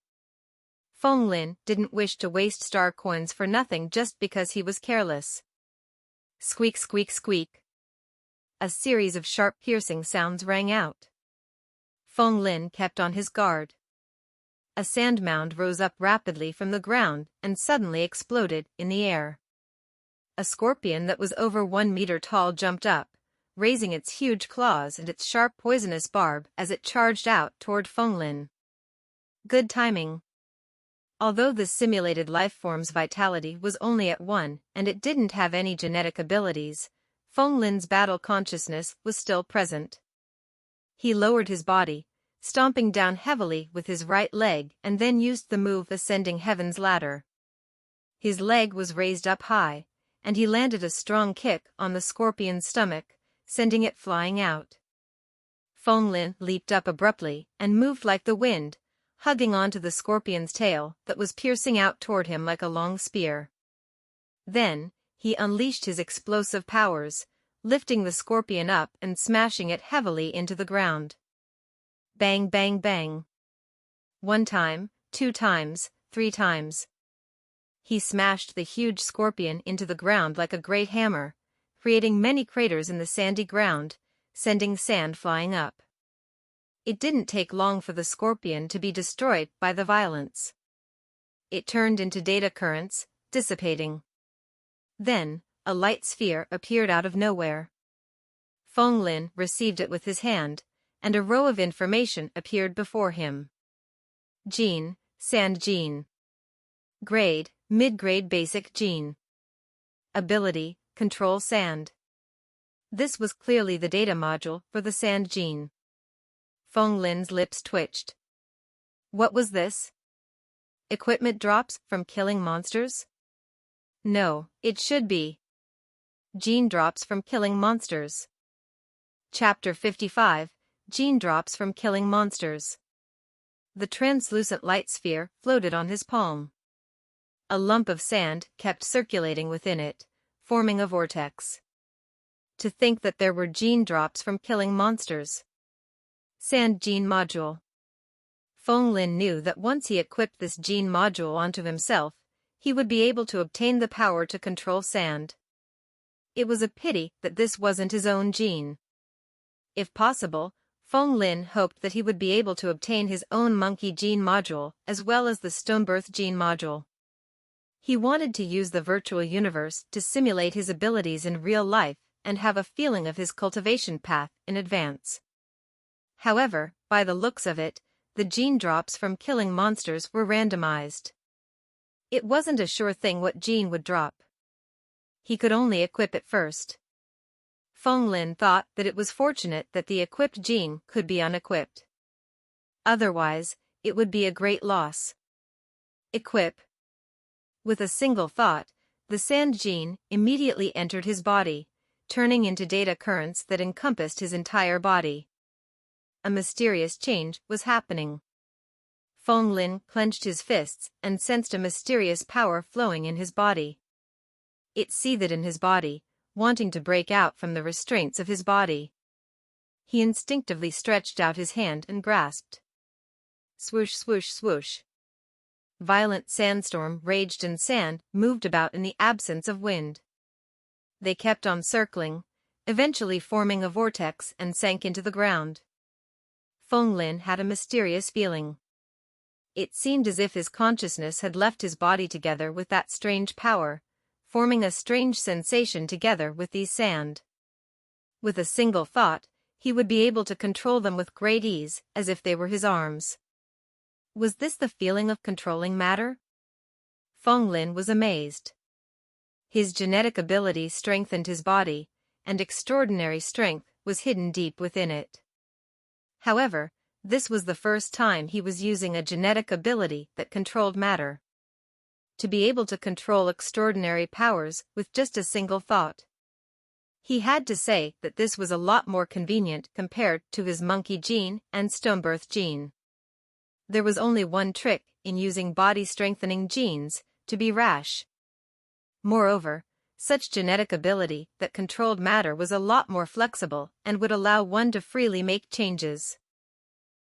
Feng Lin didn't wish to waste star coins for nothing just because he was careless. Squeak, squeak, squeak. A series of sharp piercing sounds rang out. Feng Lin kept on his guard. A sand mound rose up rapidly from the ground and suddenly exploded in the air. A scorpion that was over 1 meter tall jumped up, raising its huge claws and its sharp poisonous barb as it charged out toward Feng Lin. Good timing. Although the simulated life form's vitality was only at 1 and it didn't have any genetic abilities, Feng Lin's battle consciousness was still present. He lowered his body, stomping down heavily with his right leg and then used the move ascending heaven's ladder. His leg was raised up high, and he landed a strong kick on the scorpion's stomach, sending it flying out. Feng Lin leaped up abruptly and moved like the wind, hugging onto the scorpion's tail that was piercing out toward him like a long spear. Then, he unleashed his explosive powers, lifting the scorpion up and smashing it heavily into the ground. Bang, bang, bang. 1 time, 2 times, 3 times. He smashed the huge scorpion into the ground like a great hammer, creating many craters in the sandy ground, sending sand flying up. It didn't take long for the scorpion to be destroyed by the violence. It turned into data currents, dissipating. Then, a light sphere appeared out of nowhere. Feng Lin received it with his hand, and a row of information appeared before him. Gene, Sand Gene. Grade, Mid-grade Basic Gene. Ability, Control Sand. This was clearly the data module for the Sand Gene. Feng Lin's lips twitched. What was this? Equipment drops from killing monsters? No, it should be. Gene drops from killing monsters. Chapter 55, Gene drops from killing monsters. The translucent light sphere floated on his palm. A lump of sand kept circulating within it, forming a vortex. To think that there were gene drops from killing monsters. Sand Gene Module. Feng Lin knew that once he equipped this gene module onto himself, he would be able to obtain the power to control sand. It was a pity that this wasn't his own gene. If possible, Feng Lin hoped that he would be able to obtain his own monkey gene module as well as the Stonebirth gene module. He wanted to use the virtual universe to simulate his abilities in real life and have a feeling of his cultivation path in advance. However, by the looks of it, the gene drops from killing monsters were randomized. It wasn't a sure thing what gene would drop. He could only equip it first. Feng Lin thought that it was fortunate that the equipped gene could be unequipped. Otherwise, it would be a great loss. Equip. With a single thought, the sand gene immediately entered his body, turning into data currents that encompassed his entire body. A mysterious change was happening. Feng Lin clenched his fists and sensed a mysterious power flowing in his body. It seethed in his body, wanting to break out from the restraints of his body. He instinctively stretched out his hand and grasped. Swoosh, swoosh, swoosh. Violent sandstorm raged and sand moved about in the absence of wind. They kept on circling, eventually forming a vortex and sank into the ground. Feng Lin had a mysterious feeling. It seemed as if his consciousness had left his body together with that strange power, forming a strange sensation together with these sand. With a single thought, he would be able to control them with great ease, as if they were his arms. Was this the feeling of controlling matter? Feng Lin was amazed. His genetic ability strengthened his body, and extraordinary strength was hidden deep within it. However, this was the first time he was using a genetic ability that controlled matter. To be able to control extraordinary powers with just a single thought. He had to say that this was a lot more convenient compared to his monkey gene and Stonebirth gene. There was only one trick in using body-strengthening genes, to be rash. Moreover, such genetic ability that controlled matter was a lot more flexible and would allow one to freely make changes.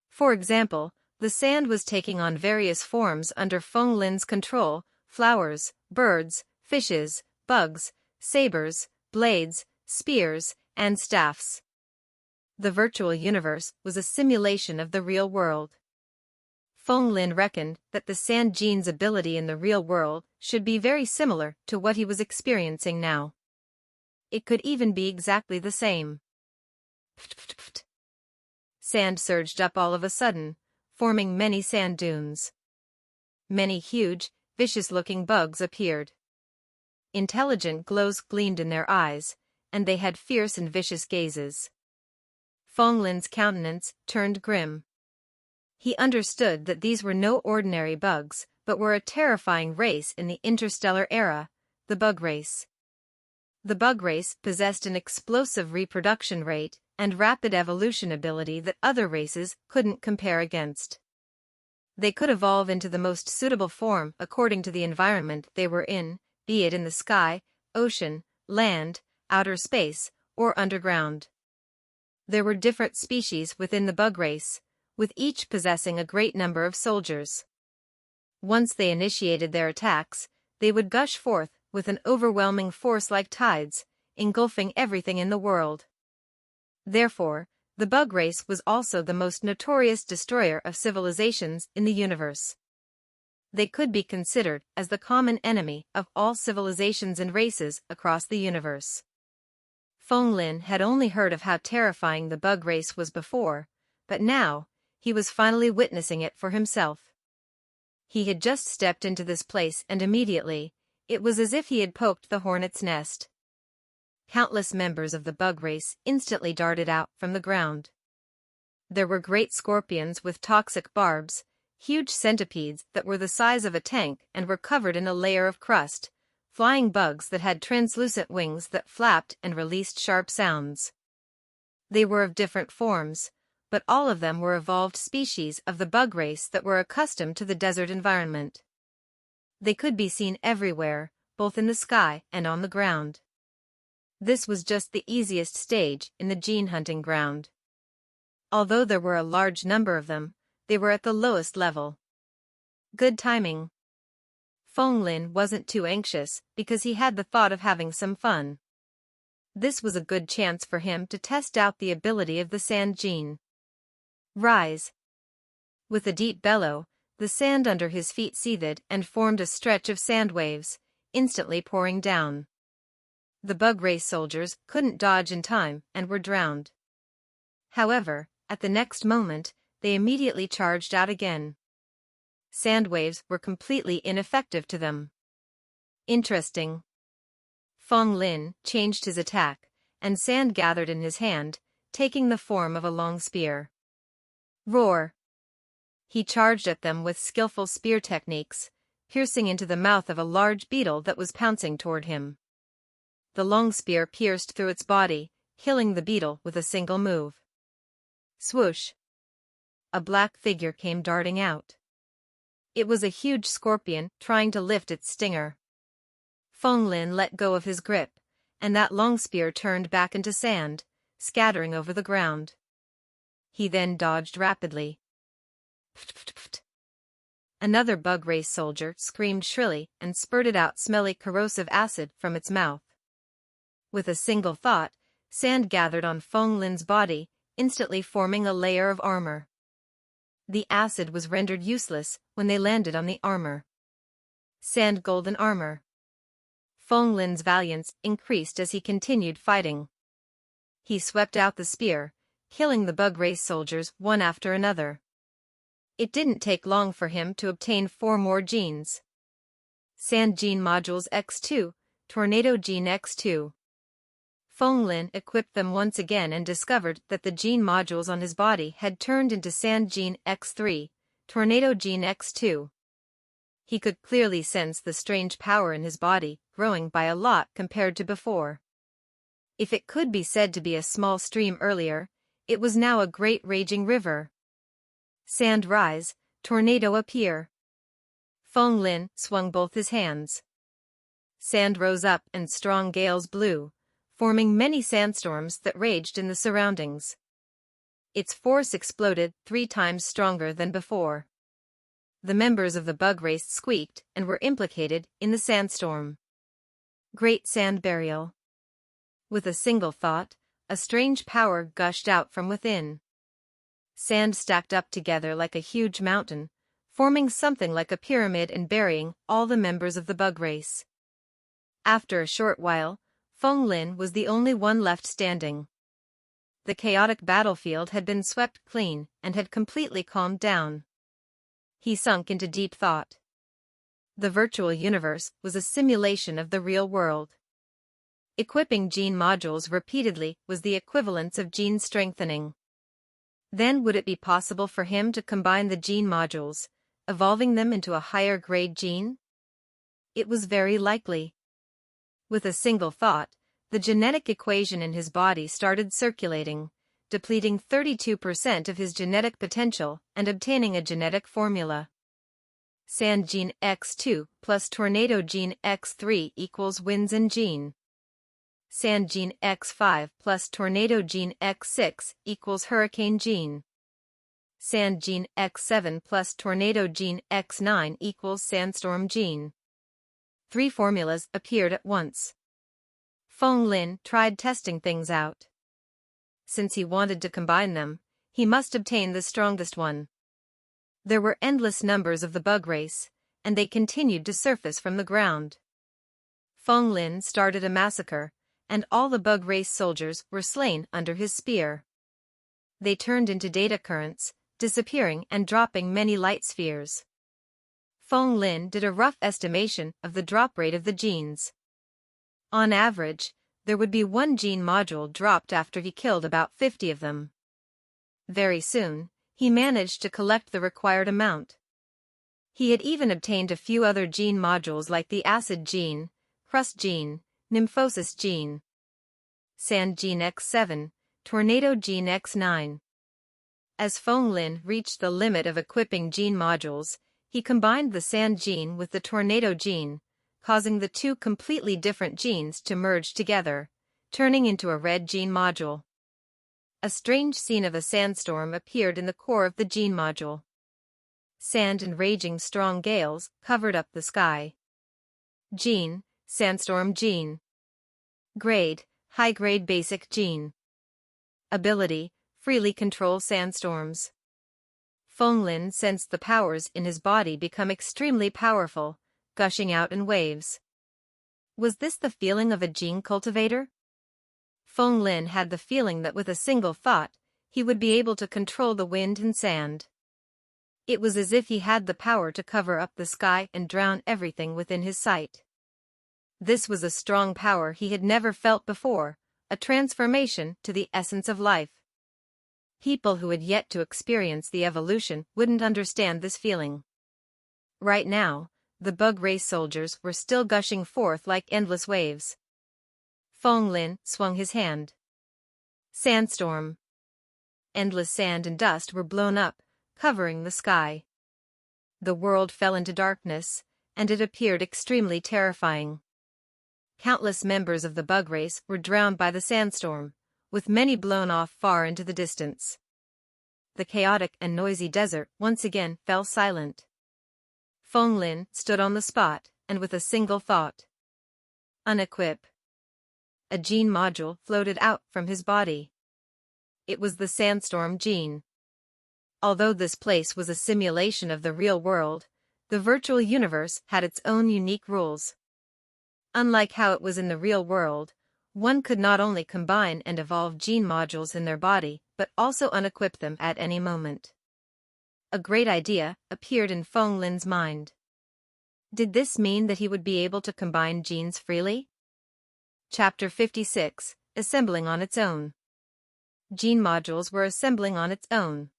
For example, the sand was taking on various forms under Feng Lin's control: flowers, birds, fishes, bugs, sabers, blades, spears, and staffs. The virtual universe was a simulation of the real world. Feng Lin reckoned that the sand gene's ability in the real world should be very similar to what he was experiencing now. It could even be exactly the same. Pft, pft, pft. Sand surged up all of a sudden, forming many sand dunes. Many huge, vicious-looking bugs appeared. Intelligent glows gleamed in their eyes, and they had fierce and vicious gazes. Feng Lin's countenance turned grim. He understood that these were no ordinary bugs, but were a terrifying race in the interstellar era, the bug race. The bug race possessed an explosive reproduction rate and rapid evolution ability that other races couldn't compare against. They could evolve into the most suitable form according to the environment they were in, be it in the sky, ocean, land, outer space, or underground. There were different species within the bug race, with each possessing a great number of soldiers. Once they initiated their attacks, they would gush forth with an overwhelming force like tides, engulfing everything in the world. Therefore, the bug race was also the most notorious destroyer of civilizations in the universe. They could be considered as the common enemy of all civilizations and races across the universe. Feng Lin had only heard of how terrifying the bug race was before, but now, he was finally witnessing it for himself. He had just stepped into this place and immediately, it was as if he had poked the hornet's nest. Countless members of the bug race instantly darted out from the ground. There were great scorpions with toxic barbs, huge centipedes that were the size of a tank and were covered in a layer of crust, flying bugs that had translucent wings that flapped and released sharp sounds. They were of different forms, but all of them were evolved species of the bug race that were accustomed to the desert environment. They could be seen everywhere, both in the sky and on the ground. This was just the easiest stage in the gene hunting ground. Although there were a large number of them, they were at the lowest level. Good timing. Feng Lin wasn't too anxious because he had the thought of having some fun. This was a good chance for him to test out the ability of the sand gene. Rise. With a deep bellow, the sand under his feet seethed and formed a stretch of sand waves, instantly pouring down. The bug race soldiers couldn't dodge in time and were drowned. However, at the next moment, they immediately charged out again. Sand waves were completely ineffective to them. Interesting. Feng Lin changed his attack, and sand gathered in his hand, taking the form of a long spear. Roar! He charged at them with skillful spear techniques, piercing into the mouth of a large beetle that was pouncing toward him. The long spear pierced through its body, killing the beetle with a single move. Swoosh! A black figure came darting out. It was a huge scorpion trying to lift its stinger. Feng Lin let go of his grip, and that long spear turned back into sand, scattering over the ground. He then dodged rapidly. Pft, pft, pft. Another bug race soldier screamed shrilly and spurted out smelly corrosive acid from its mouth. With a single thought, sand gathered on Feng Lin's body, instantly forming a layer of armor. The acid was rendered useless when they landed on the armor. Sand golden armor. Feng Lin's valiance increased as he continued fighting. He swept out the spear, killing the bug race soldiers one after another. It didn't take long for him to obtain 4 more genes. Sand Gene Modules X2, Tornado Gene X2. Feng Lin equipped them once again and discovered that the gene modules on his body had turned into Sand Gene X3, Tornado Gene X2. He could clearly sense the strange power in his body growing by a lot compared to before. If it could be said to be a small stream earlier, it was now a great raging river. Sand rise, tornado appear. Feng Lin swung both his hands. Sand rose up and strong gales blew, forming many sandstorms that raged in the surroundings. Its force exploded 3 times stronger than before. The members of the bug race squeaked and were implicated in the sandstorm. Great Sand Burial. With a single thought, a strange power gushed out from within. Sand stacked up together like a huge mountain, forming something like a pyramid and burying all the members of the bug race. After a short while, Feng Lin was the only one left standing. The chaotic battlefield had been swept clean and had completely calmed down. He sunk into deep thought. The virtual universe was a simulation of the real world. Equipping gene modules repeatedly was the equivalence of gene strengthening. Then would it be possible for him to combine the gene modules, evolving them into a higher grade gene? It was very likely. With a single thought, the genetic equation in his body started circulating, depleting 32% of his genetic potential and obtaining a genetic formula. Sand Gene X2 plus Tornado Gene X3 equals Winds Gene. Sand Gene X5 plus Tornado Gene X6 equals Hurricane Gene. Sand Gene X7 plus Tornado Gene X9 equals Sandstorm Gene. 3 formulas appeared at once. Feng Lin tried testing things out. Since he wanted to combine them, he must obtain the strongest one. There were endless numbers of the bug race, and they continued to surface from the ground. Feng Lin started a massacre, and all the bug race soldiers were slain under his spear. They turned into data currents, disappearing and dropping many light spheres. Feng Lin did a rough estimation of the drop rate of the genes. On average, there would be 1 gene module dropped after he killed about 50 of them. Very soon, he managed to collect the required amount. He had even obtained a few other gene modules like the acid gene, crust gene, nymphosis gene, sand gene X7, tornado gene X9. As Feng Lin reached the limit of equipping gene modules, he combined the sand gene with the tornado gene, causing the 2 completely different genes to merge together, turning into a red gene module. A strange scene of a sandstorm appeared in the core of the gene module. Sand and raging strong gales covered up the sky. Gene, sandstorm gene. Grade, high-grade basic gene. Ability, freely control sandstorms. Feng Lin sensed the powers in his body become extremely powerful, gushing out in waves. Was this the feeling of a gene cultivator? Feng Lin had the feeling that with a single thought, he would be able to control the wind and sand. It was as if he had the power to cover up the sky and drown everything within his sight. This was a strong power he had never felt before, a transformation to the essence of life. People who had yet to experience the evolution wouldn't understand this feeling. Right now, the bug race soldiers were still gushing forth like endless waves. Feng Lin swung his hand. Sandstorm. Endless sand and dust were blown up, covering the sky. The world fell into darkness, and it appeared extremely terrifying. Countless members of the bug race were drowned by the sandstorm, with many blown off far into the distance. The chaotic and noisy desert once again fell silent. Feng Lin stood on the spot, and with a single thought. Unequip. A gene module floated out from his body. It was the sandstorm gene. Although this place was a simulation of the real world, the virtual universe had its own unique rules. Unlike how it was in the real world, one could not only combine and evolve gene modules in their body, but also unequip them at any moment. A great idea appeared in Feng Lin's mind. Did this mean that he would be able to combine genes freely? Chapter 56, Assembling on its own. Gene modules were assembling on its own.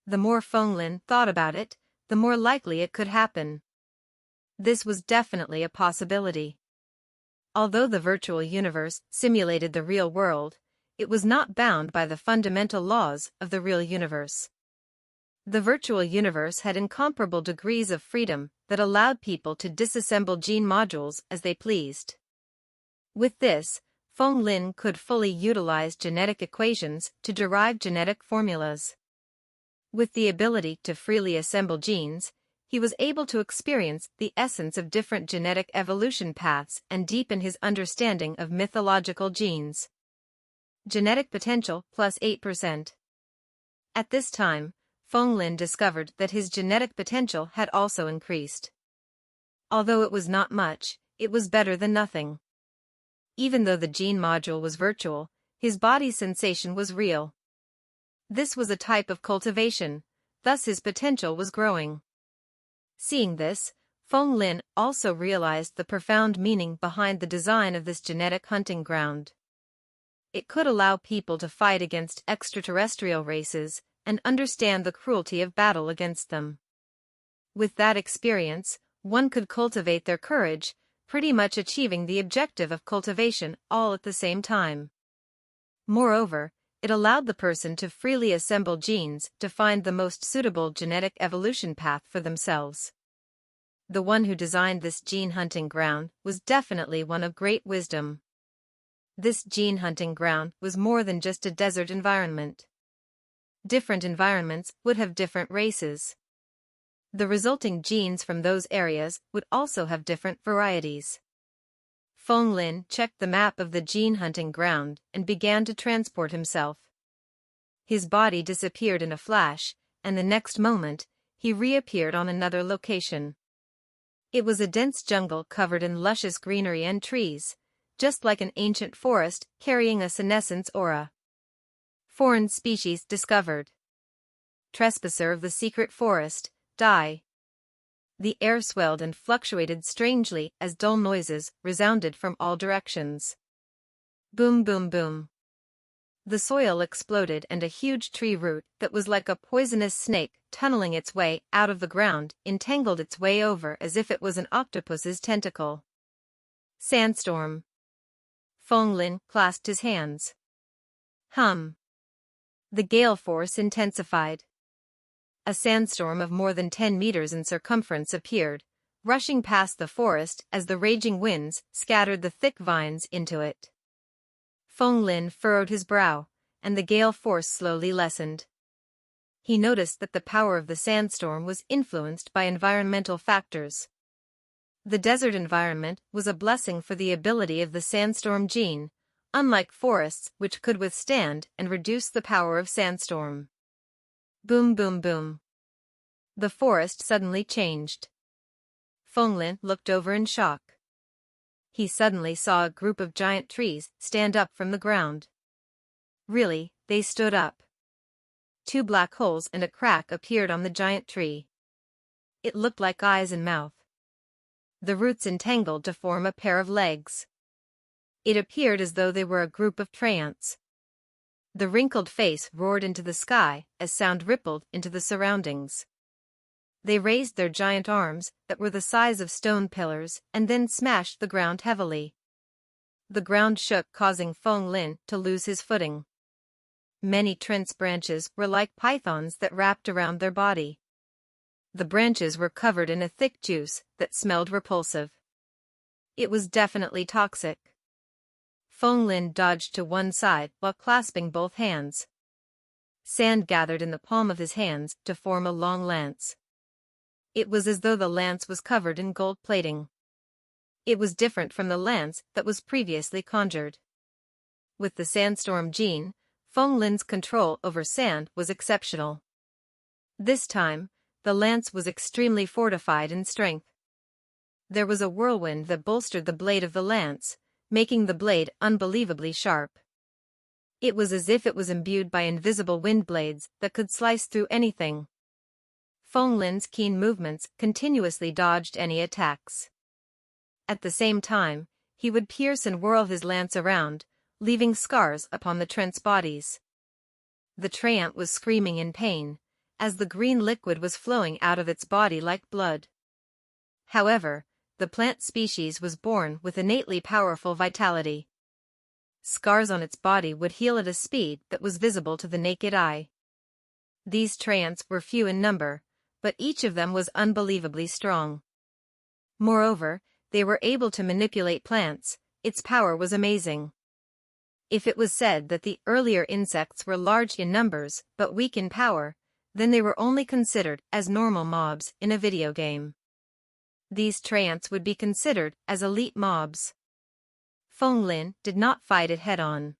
The more Feng Lin thought about it, the more likely it could happen. This was definitely a possibility. Although the virtual universe simulated the real world, it was not bound by the fundamental laws of the real universe. The virtual universe had incomparable degrees of freedom that allowed people to disassemble gene modules as they pleased. With this, Feng Lin could fully utilize genetic equations to derive genetic formulas. With the ability to freely assemble genes, he was able to experience the essence of different genetic evolution paths and deepen his understanding of mythological genes. Genetic potential plus 8%. At this time, Feng Lin discovered that his genetic potential had also increased. Although it was not much, it was better than nothing. Even though the gene module was virtual, his body's sensation was real. This was a type of cultivation, thus his potential was growing. Seeing this, Feng Lin also realized the profound meaning behind the design of this genetic hunting ground. It could allow people to fight against extraterrestrial races and understand the cruelty of battle against them. With that experience, one could cultivate their courage, pretty much achieving the objective of cultivation all at the same time. Moreover, it allowed the person to freely assemble genes to find the most suitable genetic evolution path for themselves. The one who designed this gene hunting ground was definitely one of great wisdom. This gene hunting ground was more than just a desert environment. Different environments would have different races. The resulting genes from those areas would also have different varieties. Feng Lin checked the map of the gene hunting ground and began to transport himself. His body disappeared in a flash, and the next moment, he reappeared on another location. It was a dense jungle covered in luscious greenery and trees, just like an ancient forest carrying a senescence aura. Foreign species discovered. Trespasser of the secret forest, die. The air swelled and fluctuated strangely as dull noises resounded from all directions. Boom, boom, boom. The soil exploded and a huge tree root that was like a poisonous snake tunneling its way out of the ground entangled its way over as if it was an octopus's tentacle. Sandstorm. Feng Lin clasped his hands. Hum. The gale force intensified. A sandstorm of more than 10 meters in circumference appeared, rushing past the forest as the raging winds scattered the thick vines into it. Feng Lin furrowed his brow, and the gale force slowly lessened. He noticed that the power of the sandstorm was influenced by environmental factors. The desert environment was a blessing for the ability of the sandstorm gene, unlike forests which could withstand and reduce the power of sandstorm. Boom boom boom. The forest suddenly changed. Feng Lin looked over in shock. He suddenly saw a group of giant trees stand up from the ground. Really, they stood up. 2 black holes and a crack appeared on the giant tree. It looked like eyes and mouth. The roots entangled to form a pair of legs. It appeared as though they were a group of treants. The wrinkled face roared into the sky as sound rippled into the surroundings. They raised their giant arms that were the size of stone pillars and then smashed the ground heavily. The ground shook, causing Feng Lin to lose his footing. Many treants' branches were like pythons that wrapped around their body. The branches were covered in a thick juice that smelled repulsive. It was definitely toxic. Feng Lin dodged to one side while clasping both hands. Sand gathered in the palm of his hands to form a long lance. It was as though the lance was covered in gold plating. It was different from the lance that was previously conjured. With the sandstorm gene, Feng Lin's control over sand was exceptional. This time, the lance was extremely fortified in strength. There was a whirlwind that bolstered the blade of the lance, making the blade unbelievably sharp. It was as if it was imbued by invisible wind blades that could slice through anything. Feng Lin's keen movements continuously dodged any attacks. At the same time, he would pierce and whirl his lance around, leaving scars upon the treants' bodies. The treant was screaming in pain, as the green liquid was flowing out of its body like blood. However, the plant species was born with innately powerful vitality. Scars on its body would heal at a speed that was visible to the naked eye. These treants were few in number, but each of them was unbelievably strong. Moreover, they were able to manipulate plants. Its power was amazing. If it was said that the earlier insects were large in numbers but weak in power, then they were only considered as normal mobs in a video game. These treants would be considered as elite mobs. Feng Lin did not fight it head-on.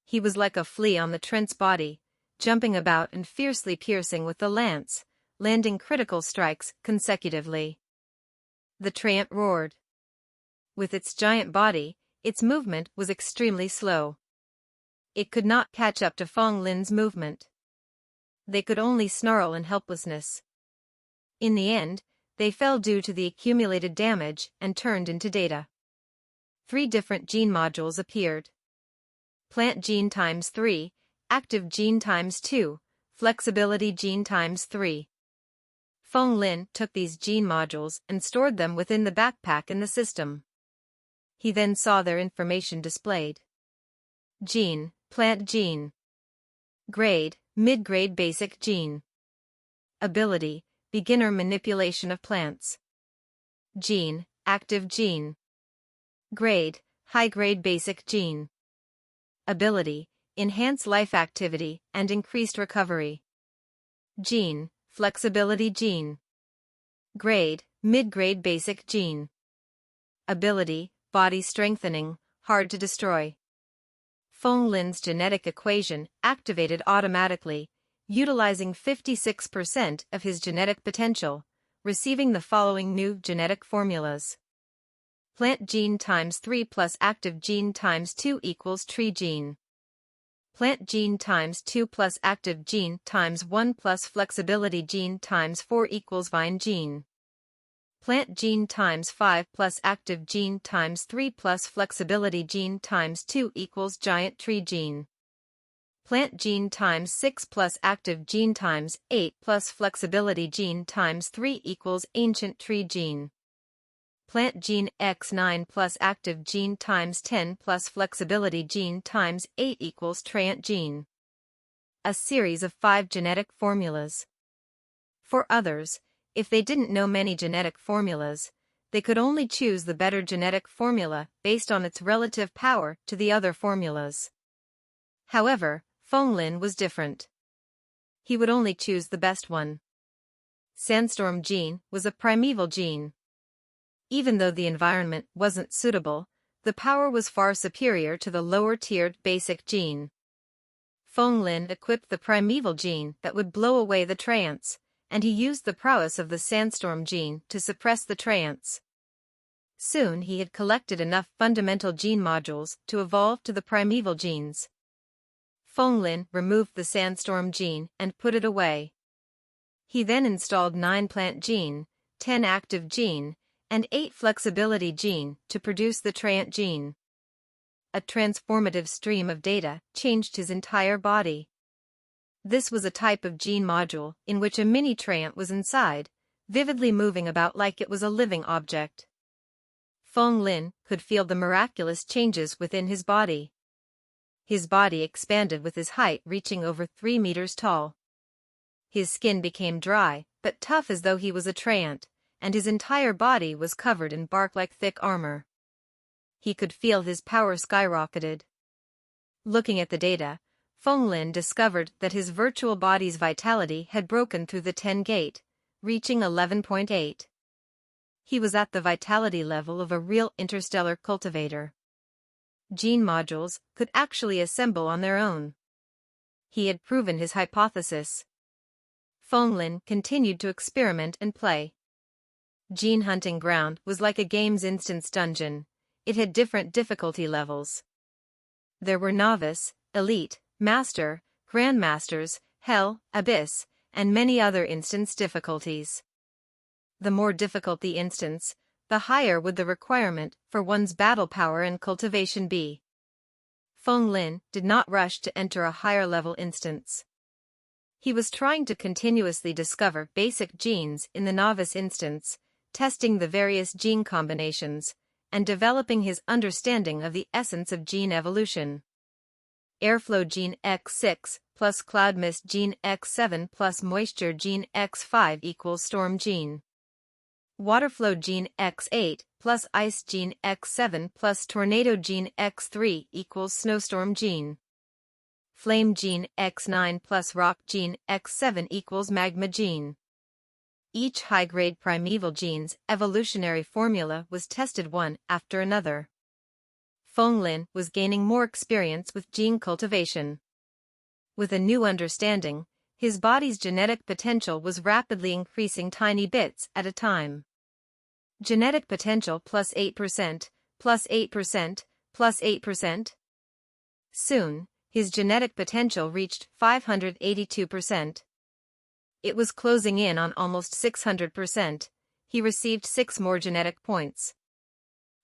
He was like a flea on the treant's body, jumping about and fiercely piercing with the lance, landing critical strikes consecutively. The treant roared. With its giant body, its movement was extremely slow. It could not catch up to Feng Lin's movement. They could only snarl in helplessness. In the end, they fell due to the accumulated damage and turned into data. 3 different gene modules appeared. Plant gene times 3, active gene times 2, flexibility gene times 3. Feng Lin took these gene modules and stored them within the backpack in the system. He then saw their information displayed. Gene, plant gene. Grade, mid-grade basic gene. Ability, beginner manipulation of plants. Gene, active gene. Grade, high-grade basic gene. Ability, enhance life activity and increased recovery. Gene, flexibility gene. Grade, mid-grade basic gene. Ability, body strengthening, hard to destroy. Feng Lin's genetic equation activated automatically, utilizing 56% of his genetic potential, receiving the following new genetic formulas. Plant gene times 3 plus active gene times 2 equals tree gene. Plant gene times 2 plus active gene times 1 plus flexibility gene times 4 equals vine gene. Plant gene times 5 plus active gene times 3 plus flexibility gene times 2 equals giant tree gene. Plant gene times 6 plus active gene times 8 plus flexibility gene times 3 equals ancient tree gene. Plant gene X9 plus active gene times 10 plus flexibility gene times 8 equals treant gene. A series of 5 genetic formulas. For others, if they didn't know many genetic formulas, they could only choose the better genetic formula based on its relative power to the other formulas. However, Fenglin was different. He would only choose the best one. Sandstorm gene was a primeval gene. Even though the environment wasn't suitable, the power was far superior to the lower-tiered basic gene. Fenglin equipped the primeval gene that would blow away the trance, and he used the prowess of the sandstorm gene to suppress the trance. Soon he had collected enough fundamental gene modules to evolve to the primeval genes. Fenglin removed the sandstorm gene and put it away. He then installed 9 plant gene, 10 active gene, and 8 flexibility gene to produce the trant gene. A transformative stream of data changed his entire body. This was a type of gene module in which a mini trant was inside, vividly moving about like it was a living object. Fenglin could feel the miraculous changes within his body. His body expanded with his height reaching over 3 meters tall. His skin became dry, but tough as though he was a trant, and his entire body was covered in bark-like thick armor. He could feel his power skyrocketed. Looking at the data, Fenglin discovered that his virtual body's vitality had broken through the 10 gate, reaching 11.8. He was at the vitality level of a real interstellar cultivator. Gene modules could actually assemble on their own. He had proven his hypothesis. Fenglin continued to experiment and play. Gene Hunting Ground was like a game's instance dungeon. It had different difficulty levels. There were novice, elite, master, grandmasters, hell, abyss, and many other instance difficulties. The more difficult the instance, the higher would the requirement for one's battle power and cultivation be. Fenglin did not rush to enter a higher-level instance. He was trying to continuously discover basic genes in the novice instance, testing the various gene combinations, and developing his understanding of the essence of gene evolution. Airflow gene X6 plus cloud mist gene X7 plus moisture gene X5 equals storm gene. Waterflow gene X8 plus ice gene X7 plus tornado gene X3 equals snowstorm gene. Flame gene X9 plus rock gene X7 equals magma gene. Each high-grade primeval gene's evolutionary formula was tested one after another. Fenglin was gaining more experience with gene cultivation. With a new understanding, his body's genetic potential was rapidly increasing tiny bits at a time. Genetic potential plus 8%, plus 8%, plus 8%. Soon, his genetic potential reached 582%. It was closing in on almost 600%. He received 6 more genetic points.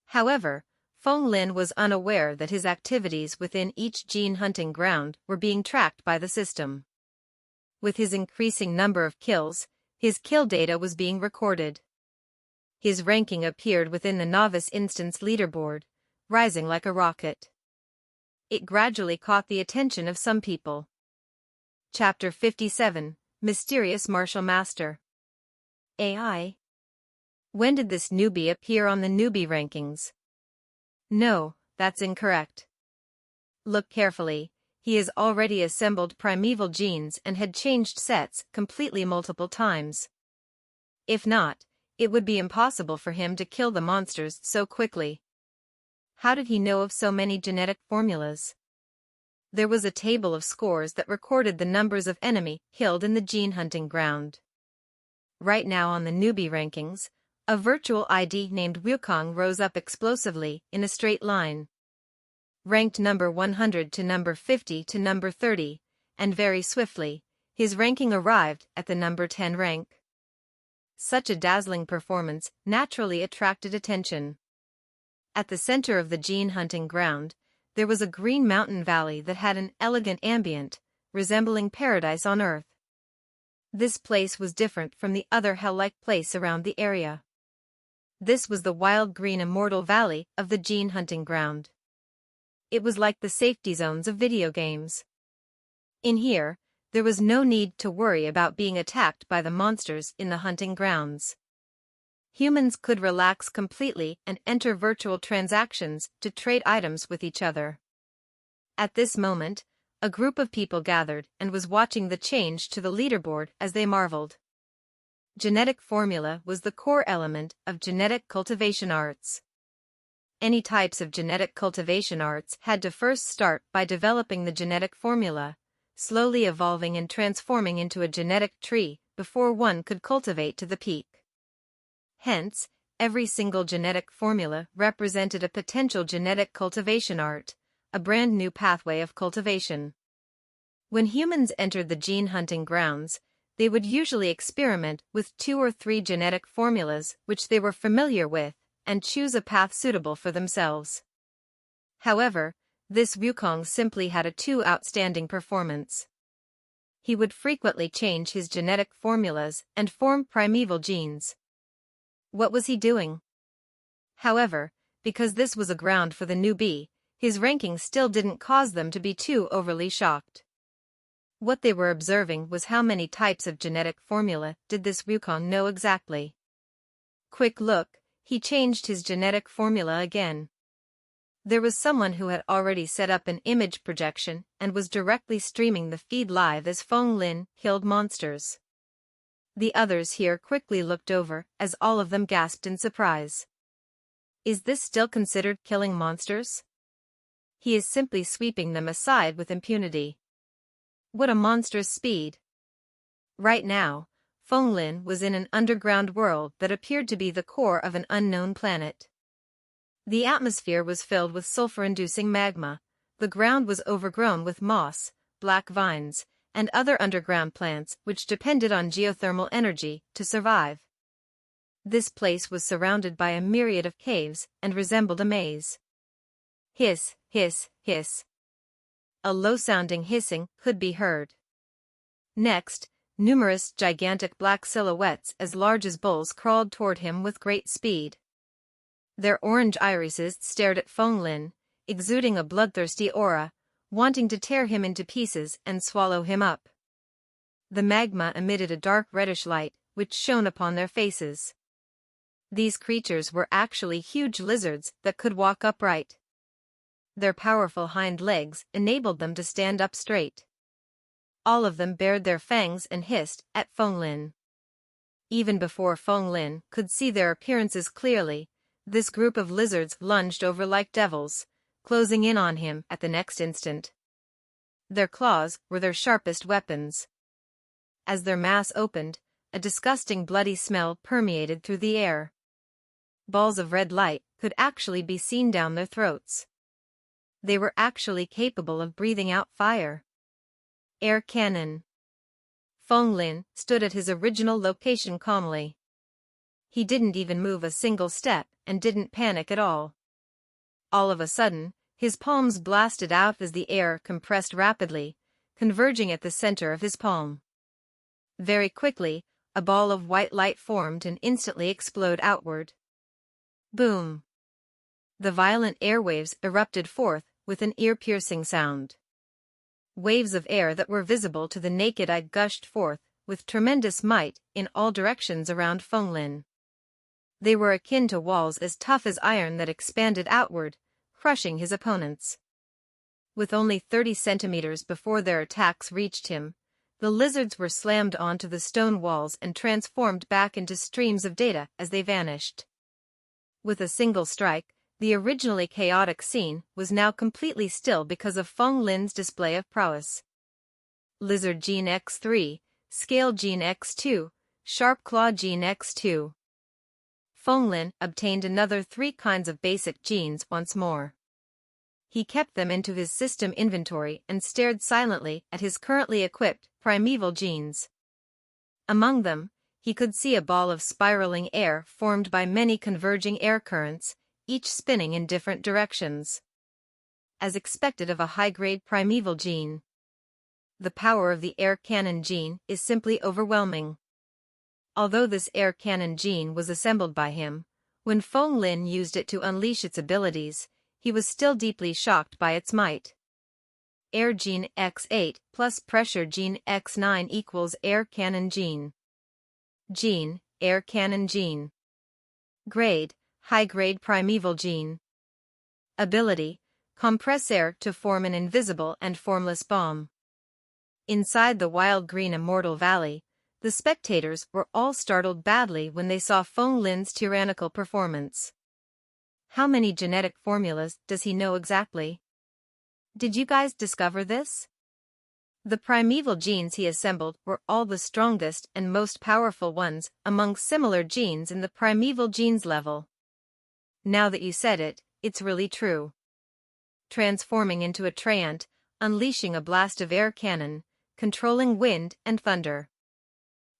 However, Fenglin was unaware that his activities within each gene hunting ground were being tracked by the system. With his increasing number of kills, his kill data was being recorded. His ranking appeared within the novice instance leaderboard, rising like a rocket. It gradually caught the attention of some people. Chapter 57, Mysterious Martial Master. AI. When did this newbie appear on the newbie rankings? No, that's incorrect. Look carefully, he has already assembled primeval genes and had changed sets completely multiple times. If not, it would be impossible for him to kill the monsters so quickly. How did he know of so many genetic formulas? There was a table of scores that recorded the numbers of enemy killed in the gene hunting ground. Right now on the newbie rankings, a virtual ID named Wukong rose up explosively in a straight line. Ranked number 100 to number 50 to number 30, and very swiftly, his ranking arrived at the number 10 rank. Such a dazzling performance naturally attracted attention. At the center of the gene hunting ground, there was a green mountain valley that had an elegant ambient, resembling paradise on earth. This place was different from the other hell-like place around the area. This was the wild green immortal valley of the gene hunting ground. It was like the safety zones of video games. In here, there was no need to worry about being attacked by the monsters in the hunting grounds. Humans could relax completely and enter virtual transactions to trade items with each other. At this moment, a group of people gathered and was watching the change to the leaderboard as they marveled. Genetic formula was the core element of genetic cultivation arts. Any types of genetic cultivation arts had to first start by developing the genetic formula, slowly evolving and transforming into a genetic tree before one could cultivate to the peak. Hence, every single genetic formula represented a potential genetic cultivation art, a brand new pathway of cultivation. When humans entered the gene hunting grounds, they would usually experiment with 2 or 3 genetic formulas which they were familiar with and choose a path suitable for themselves. However, this Wukong simply had a too outstanding performance. He would frequently change his genetic formulas and form primeval genes. What was he doing? However, because this was a ground for the newbie, his ranking still didn't cause them to be too overly shocked. What they were observing was how many types of genetic formula did this Wukong know exactly. Quick look, he changed his genetic formula again. There was someone who had already set up an image projection and was directly streaming the feed live as Feng Lin killed monsters. The others here quickly looked over as all of them gasped in surprise. Is this still considered killing monsters? He is simply sweeping them aside with impunity. What a monstrous speed! Right now, Feng Lin was in an underground world that appeared to be the core of an unknown planet. The atmosphere was filled with sulfur-inducing magma, the ground was overgrown with moss, black vines, and other underground plants which depended on geothermal energy to survive. This place was surrounded by a myriad of caves and resembled a maze. Hiss, hiss, hiss. A low-sounding hissing could be heard. Next, numerous gigantic black silhouettes as large as bulls crawled toward him with great speed. Their orange irises stared at Feng Lin, exuding a bloodthirsty aura, wanting to tear him into pieces and swallow him up. The magma emitted a dark reddish light, which shone upon their faces. These creatures were actually huge lizards that could walk upright. Their powerful hind legs enabled them to stand up straight. All of them bared their fangs and hissed at Feng Lin. Even before Feng Lin could see their appearances clearly, this group of lizards lunged over like devils, closing in on him at the next instant. Their claws were their sharpest weapons. As their mass opened, a disgusting bloody smell permeated through the air. Balls of red light could actually be seen down their throats. They were actually capable of breathing out fire. Air cannon. Feng Lin stood at his original location calmly. He didn't even move a single step and didn't panic at all. All of a sudden, his palms blasted out as the air compressed rapidly, converging at the center of his palm. Very quickly, a ball of white light formed and instantly exploded outward. Boom! The violent airwaves erupted forth with an ear-piercing sound. Waves of air that were visible to the naked eye gushed forth with tremendous might in all directions around Feng Lin. They were akin to walls as tough as iron that expanded outward, crushing his opponents. With only 30 centimeters before their attacks reached him, the lizards were slammed onto the stone walls and transformed back into streams of data as they vanished. With a single strike, the originally chaotic scene was now completely still because of Feng Lin's display of prowess. Lizard Gene X3, Scale Gene X2, Sharp Claw Gene X2. Feng Lin obtained another 3 kinds of basic genes once more. He kept them into his system inventory and stared silently at his currently equipped primeval genes. Among them, he could see a ball of spiraling air formed by many converging air currents, each spinning in different directions. As expected of a high-grade primeval gene. The power of the air cannon gene is simply overwhelming. Although this air cannon gene was assembled by him, when Feng Lin used it to unleash its abilities, he was still deeply shocked by its might. Air gene X8 plus pressure gene X9 equals air cannon gene. Gene, air cannon gene. Grade, high-grade primeval gene. Ability, compress air to form an invisible and formless bomb. Inside the wild green Immortal Valley, the spectators were all startled badly when they saw Feng Lin's tyrannical performance. How many genetic formulas does he know exactly? Did you guys discover this? The primeval genes he assembled were all the strongest and most powerful ones among similar genes in the primeval genes level. Now that you said it, it's really true. Transforming into a treant, unleashing a blast of air cannon, controlling wind and thunder.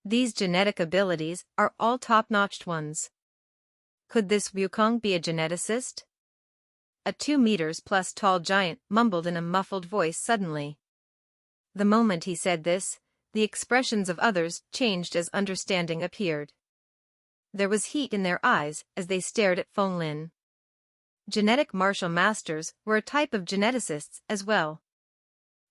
These genetic abilities are all top-notch ones. Could this Wukong be a geneticist? A 2 meters plus tall giant mumbled in a muffled voice suddenly. The moment he said this, the expressions of others changed as understanding appeared. There was heat in their eyes as they stared at Feng Lin. Genetic martial masters were a type of geneticists as well.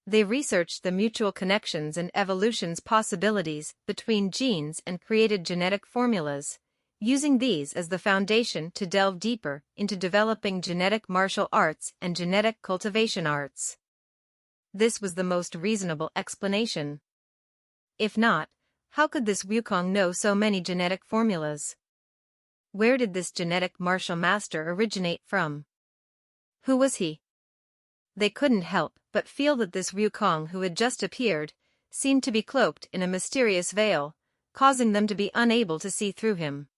They researched the mutual connections and evolution's possibilities between genes and created genetic formulas, using these as the foundation to delve deeper into developing genetic martial arts and genetic cultivation arts. This was the most reasonable explanation. If not, how could this Wukong know so many genetic formulas? Where did this genetic martial master originate from? Who was he? They couldn't help but feel that this Wukong who had just appeared seemed to be cloaked in a mysterious veil, causing them to be unable to see through him.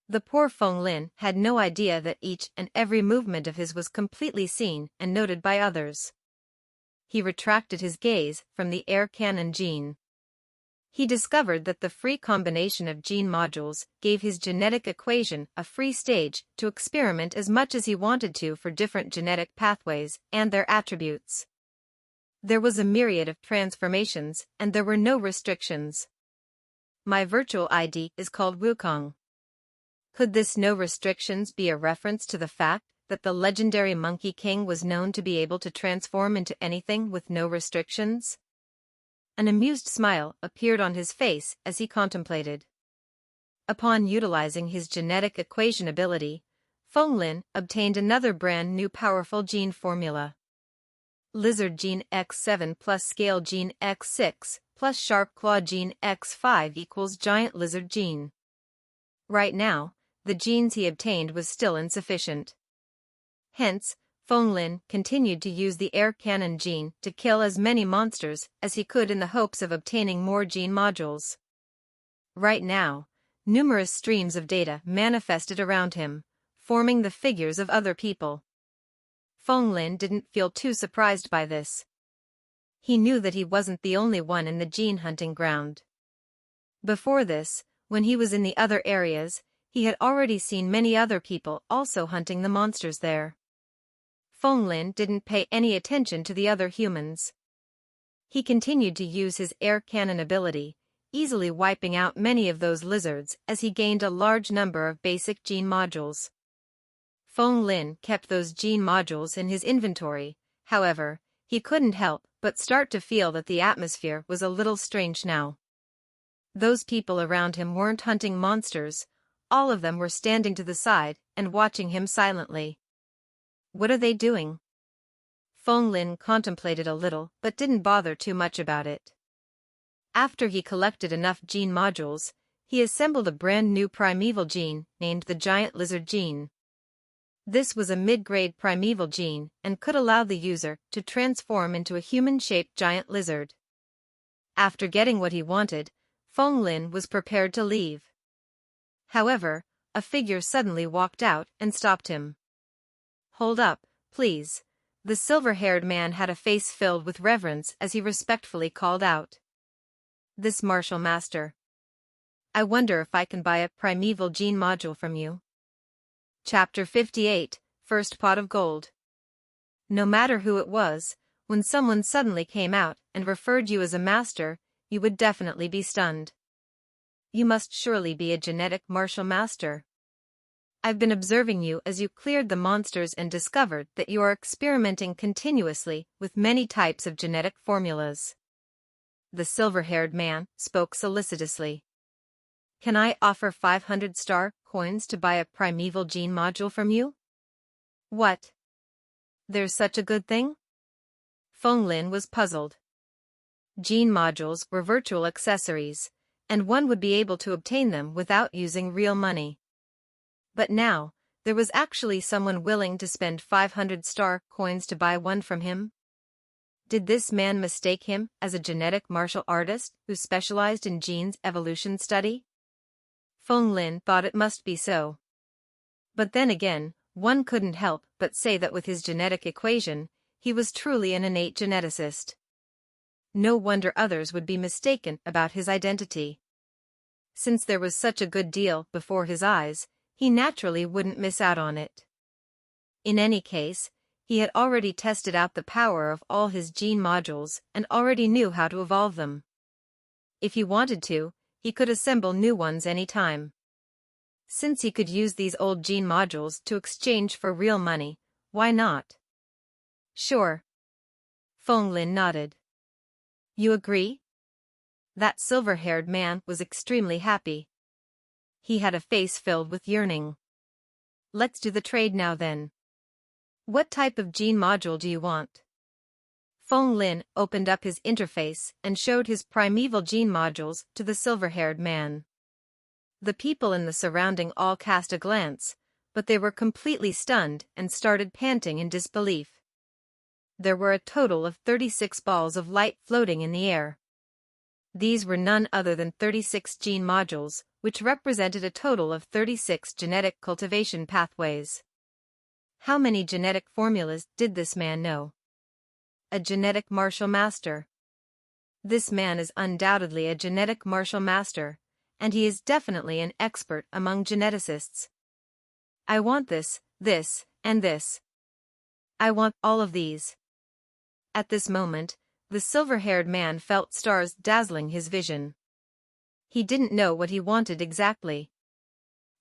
The poor Feng Lin had no idea that each and every movement of his was completely seen and noted by others. He retracted his gaze from the air cannon gene. He discovered that the free combination of gene modules gave his genetic equation a free stage to experiment as much as he wanted to for different genetic pathways and their attributes. There was a myriad of transformations and there were no restrictions. My virtual ID is called Wukong. Could this no restrictions be a reference to the fact that the legendary Monkey King was known to be able to transform into anything with no restrictions? An amused smile appeared on his face as he contemplated. Upon utilizing his genetic equation ability, Feng Lin obtained another brand new powerful gene formula. Lizard gene X7 plus scale gene X6 plus sharp claw gene X5 equals giant lizard gene. Right now, the genes he obtained was still insufficient. Hence, Feng Lin continued to use the air cannon gene to kill as many monsters as he could in the hopes of obtaining more gene modules. Right now, numerous streams of data manifested around him, forming the figures of other people. Feng Lin didn't feel too surprised by this. He knew that he wasn't the only one in the gene hunting ground. Before this, when he was in the other areas, he had already seen many other people also hunting the monsters there. Feng Lin didn't pay any attention to the other humans. He continued to use his air cannon ability, easily wiping out many of those lizards as he gained a large number of basic gene modules. Feng Lin kept those gene modules in his inventory, however, he couldn't help but start to feel that the atmosphere was a little strange now. Those people around him weren't hunting monsters, all of them were standing to the side and watching him silently. What are they doing? Feng Lin contemplated a little but didn't bother too much about it. After he collected enough gene modules, he assembled a brand new primeval gene named the giant lizard gene. This was a mid-grade primeval gene and could allow the user to transform into a human-shaped giant lizard. After getting what he wanted, Feng Lin was prepared to leave. However, a figure suddenly walked out and stopped him. Hold up, please. The silver-haired man had a face filled with reverence as he respectfully called out. This martial master. I wonder if I can buy a primeval gene module from you. Chapter 58, First Pot of Gold. No matter who it was, when someone suddenly came out and referred you as a master, you would definitely be stunned. You must surely be a genetic martial master. I've been observing you as you cleared the monsters and discovered that you are experimenting continuously with many types of genetic formulas. The silver-haired man spoke solicitously. Can I offer 500 star coins to buy a primeval gene module from you? What? There's such a good thing? Feng Lin was puzzled. Gene modules were virtual accessories, and one would be able to obtain them without using real money. But now, there was actually someone willing to spend 500 star coins to buy one from him? Did this man mistake him as a genetic martial artist who specialized in genes evolution study? Feng Lin thought it must be so. But then again, one couldn't help but say that with his genetic equation, he was truly an innate geneticist. No wonder others would be mistaken about his identity. Since there was such a good deal before his eyes, he naturally wouldn't miss out on it. In any case, he had already tested out the power of all his gene modules and already knew how to evolve them. If he wanted to, he could assemble new ones any time. Since he could use these old gene modules to exchange for real money, why not? Sure. Feng Lin nodded. You agree? That silver-haired man was extremely happy. He had a face filled with yearning. Let's do the trade now then. What type of gene module do you want? Feng Lin opened up his interface and showed his primeval gene modules to the silver-haired man. The people in the surrounding all cast a glance, but they were completely stunned and started panting in disbelief. There were a total of 36 balls of light floating in the air. These were none other than 36 gene modules, which represented a total of 36 genetic cultivation pathways. How many genetic formulas did this man know? A genetic martial master. This man is undoubtedly a genetic martial master, and he is definitely an expert among geneticists. I want this, this, and this. I want all of these. At this moment, the silver-haired man felt stars dazzling his vision. He didn't know what he wanted exactly.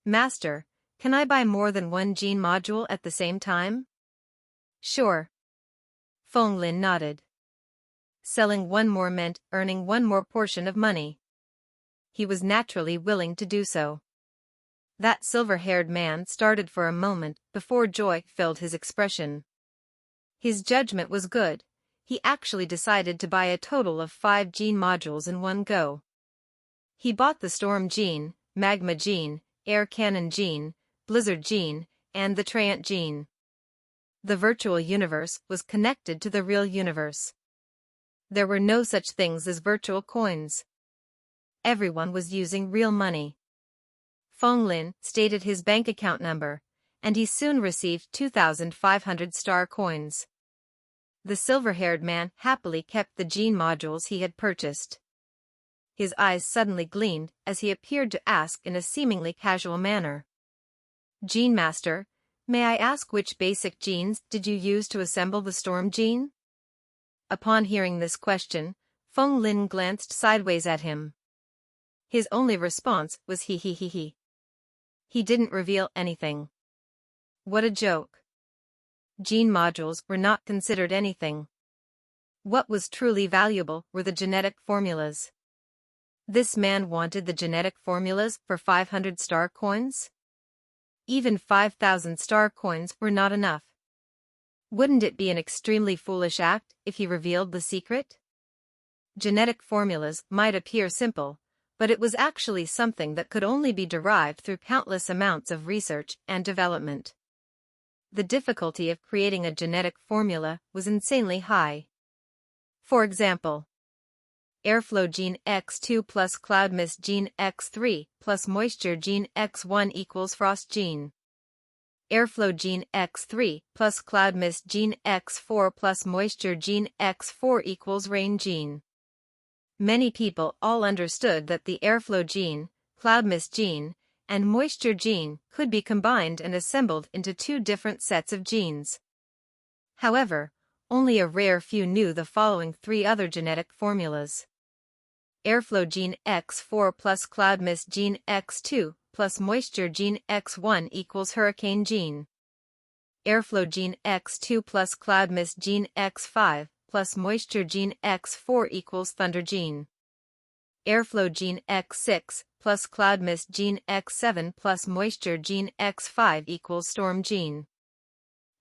Master, can I buy more than one gene module at the same time? Sure. Feng Lin nodded. Selling one more meant earning one more portion of money. He was naturally willing to do so. That silver-haired man started for a moment before joy filled his expression. His judgment was good. He actually decided to buy a total of 5 gene modules in one go. He bought the Storm gene, Magma gene, Air Cannon gene, Blizzard gene, and the Trant gene. The virtual universe was connected to the real universe. There were no such things as virtual coins. Everyone was using real money. Feng Lin stated his bank account number, and he soon received 2,500 star coins. The silver-haired man happily kept the gene modules he had purchased. His eyes suddenly gleamed as he appeared to ask in a seemingly casual manner. Gene Master, may I ask which basic genes did you use to assemble the Storm gene? Upon hearing this question, Feng Lin glanced sideways at him. His only response was he. He didn't reveal anything. What a joke. Gene modules were not considered anything. What was truly valuable were the genetic formulas. This man wanted the genetic formulas for 500 star coins? Even 5,000 star coins were not enough. Wouldn't it be an extremely foolish act if he revealed the secret? Genetic formulas might appear simple, but it was actually something that could only be derived through countless amounts of research and development. The difficulty of creating a genetic formula was insanely high. For example, Airflow gene X2 plus Cloud Mist gene X3 plus Moisture gene X1 equals Frost gene. Airflow gene X3 plus Cloud Mist gene X4 plus Moisture gene X4 equals Rain gene. Many people all understood that the Airflow gene, Cloud Mist gene, and Moisture gene could be combined and assembled into 2 different sets of genes. However, only a rare few knew the following 3 other genetic formulas. Airflow gene X4 plus Cloud Mist gene X2 plus Moisture gene X1 equals Hurricane gene. Airflow gene X2 plus Cloud Mist gene X5 plus Moisture gene X4 equals Thunder gene. Airflow gene X6 plus cloud mist gene X7 plus moisture gene X5 equals storm gene.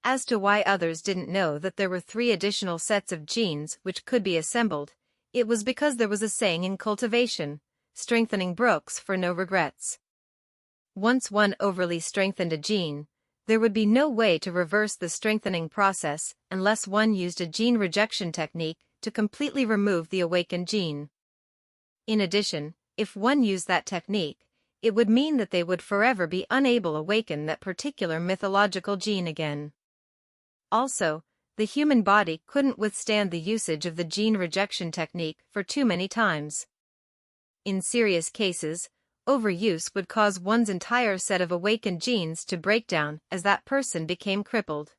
As to why others didn't know that there were 3 additional sets of genes which could be assembled, it was because there was a saying in cultivation, strengthening brooks for no regrets. Once one overly strengthened a gene, there would be no way to reverse the strengthening process unless one used a gene rejection technique to completely remove the awakened gene. In addition, if one used that technique, it would mean that they would forever be unable to awaken that particular mythological gene again. Also, the human body couldn't withstand the usage of the gene rejection technique for too many times. In serious cases, overuse would cause one's entire set of awakened genes to break down as that person became crippled.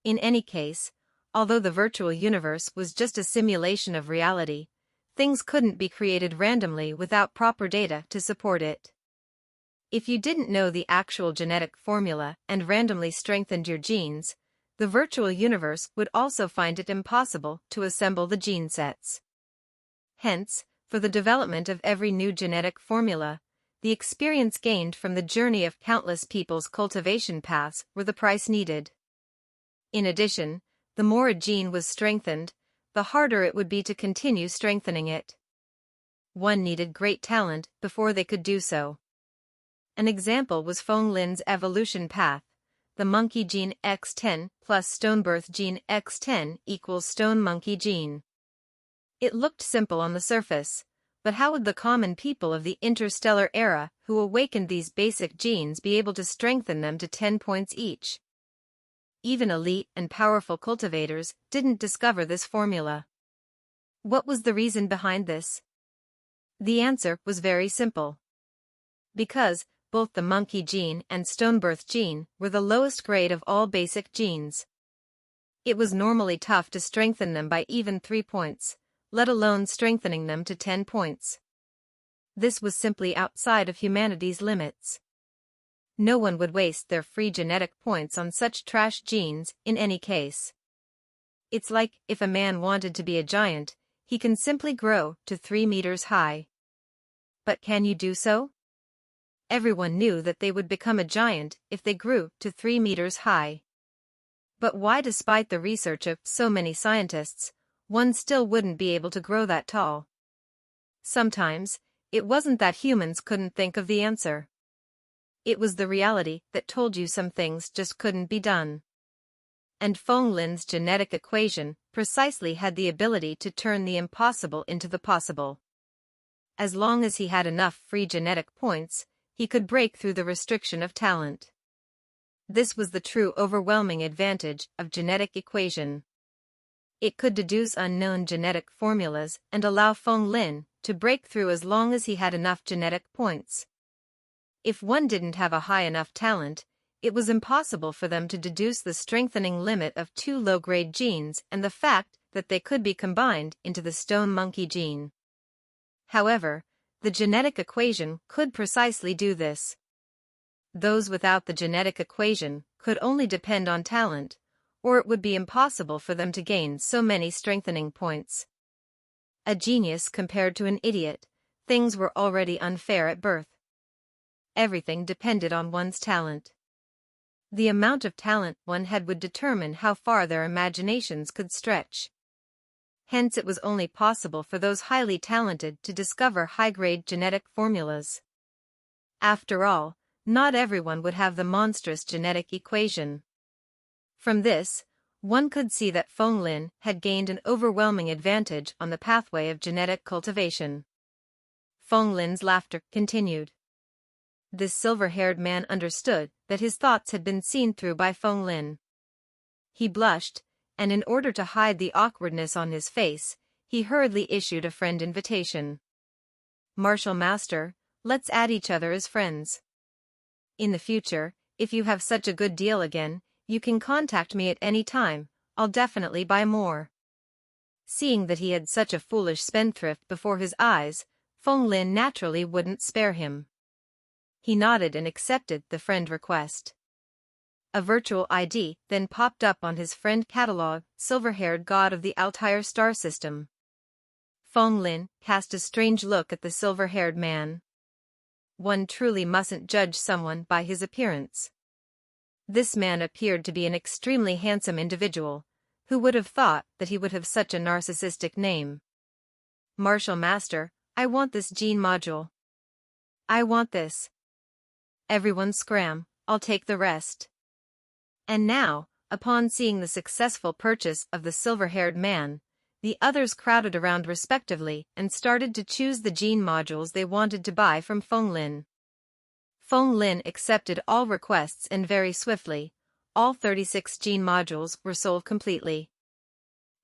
In any case, although the virtual universe was just a simulation of reality, things couldn't be created randomly without proper data to support it. If you didn't know the actual genetic formula and randomly strengthened your genes, the virtual universe would also find it impossible to assemble the gene sets. Hence, for the development of every new genetic formula, the experience gained from the journey of countless people's cultivation paths were the price needed. In addition, the more a gene was strengthened, the harder it would be to continue strengthening it. One needed great talent before they could do so. An example was Feng Lin's evolution path. The monkey gene X10 plus stone birth gene X10 equals stone monkey gene. It looked simple on the surface, but how would the common people of the interstellar era who awakened these basic genes be able to strengthen them to 10 points each? Even elite and powerful cultivators didn't discover this formula. What was the reason behind this? The answer was very simple. Because both the monkey gene and stone birth gene were the lowest grade of all basic genes. It was normally tough to strengthen them by even 3 points, let alone strengthening them to 10 points. This was simply outside of humanity's limits. No one would waste their free genetic points on such trash genes in any case. It's like if a man wanted to be a giant, he can simply grow to 3 meters high. But can you do so? Everyone knew that they would become a giant if they grew to 3 meters high. But why, despite the research of so many scientists, one still wouldn't be able to grow that tall? Sometimes, it wasn't that humans couldn't think of the answer. It was the reality that told you some things just couldn't be done. And Feng Lin's genetic equation precisely had the ability to turn the impossible into the possible. As long as he had enough free genetic points, he could break through the restriction of talent. This was the true overwhelming advantage of genetic equation. It could deduce unknown genetic formulas and allow Feng Lin to break through as long as he had enough genetic points. If one didn't have a high enough talent, it was impossible for them to deduce the strengthening limit of 2 low-grade genes and the fact that they could be combined into the stone monkey gene. However, the genetic equation could precisely do this. Those without the genetic equation could only depend on talent, or it would be impossible for them to gain so many strengthening points. A genius compared to an idiot, things were already unfair at birth. Everything depended on one's talent. The amount of talent one had would determine how far their imaginations could stretch. Hence it was only possible for those highly talented to discover high-grade genetic formulas. After all, not everyone would have the monstrous genetic equation. From this, one could see that Feng Lin had gained an overwhelming advantage on the pathway of genetic cultivation. Feng Lin's laughter continued. This silver-haired man understood that his thoughts had been seen through by Feng Lin. He blushed, and in order to hide the awkwardness on his face, he hurriedly issued a friend invitation. Martial Master, let's add each other as friends. In the future, if you have such a good deal again, you can contact me at any time, I'll definitely buy more. Seeing that he had such a foolish spendthrift before his eyes, Feng Lin naturally wouldn't spare him. He nodded and accepted the friend request. A virtual ID then popped up on his friend catalog, silver-haired god of the Altair star system. Feng Lin cast a strange look at the silver-haired man. one truly mustn't judge someone by his appearance. This man appeared to be an extremely handsome individual. Who would have thought that he would have such a narcissistic name? Martial Master, I want this gene module. I want this. Everyone scram, I'll take the rest. And now, upon seeing the successful purchase of the silver-haired man, the others crowded around respectively and started to choose the gene modules they wanted to buy from Feng Lin. Feng Lin accepted all requests and very swiftly, all 36 gene modules were sold completely.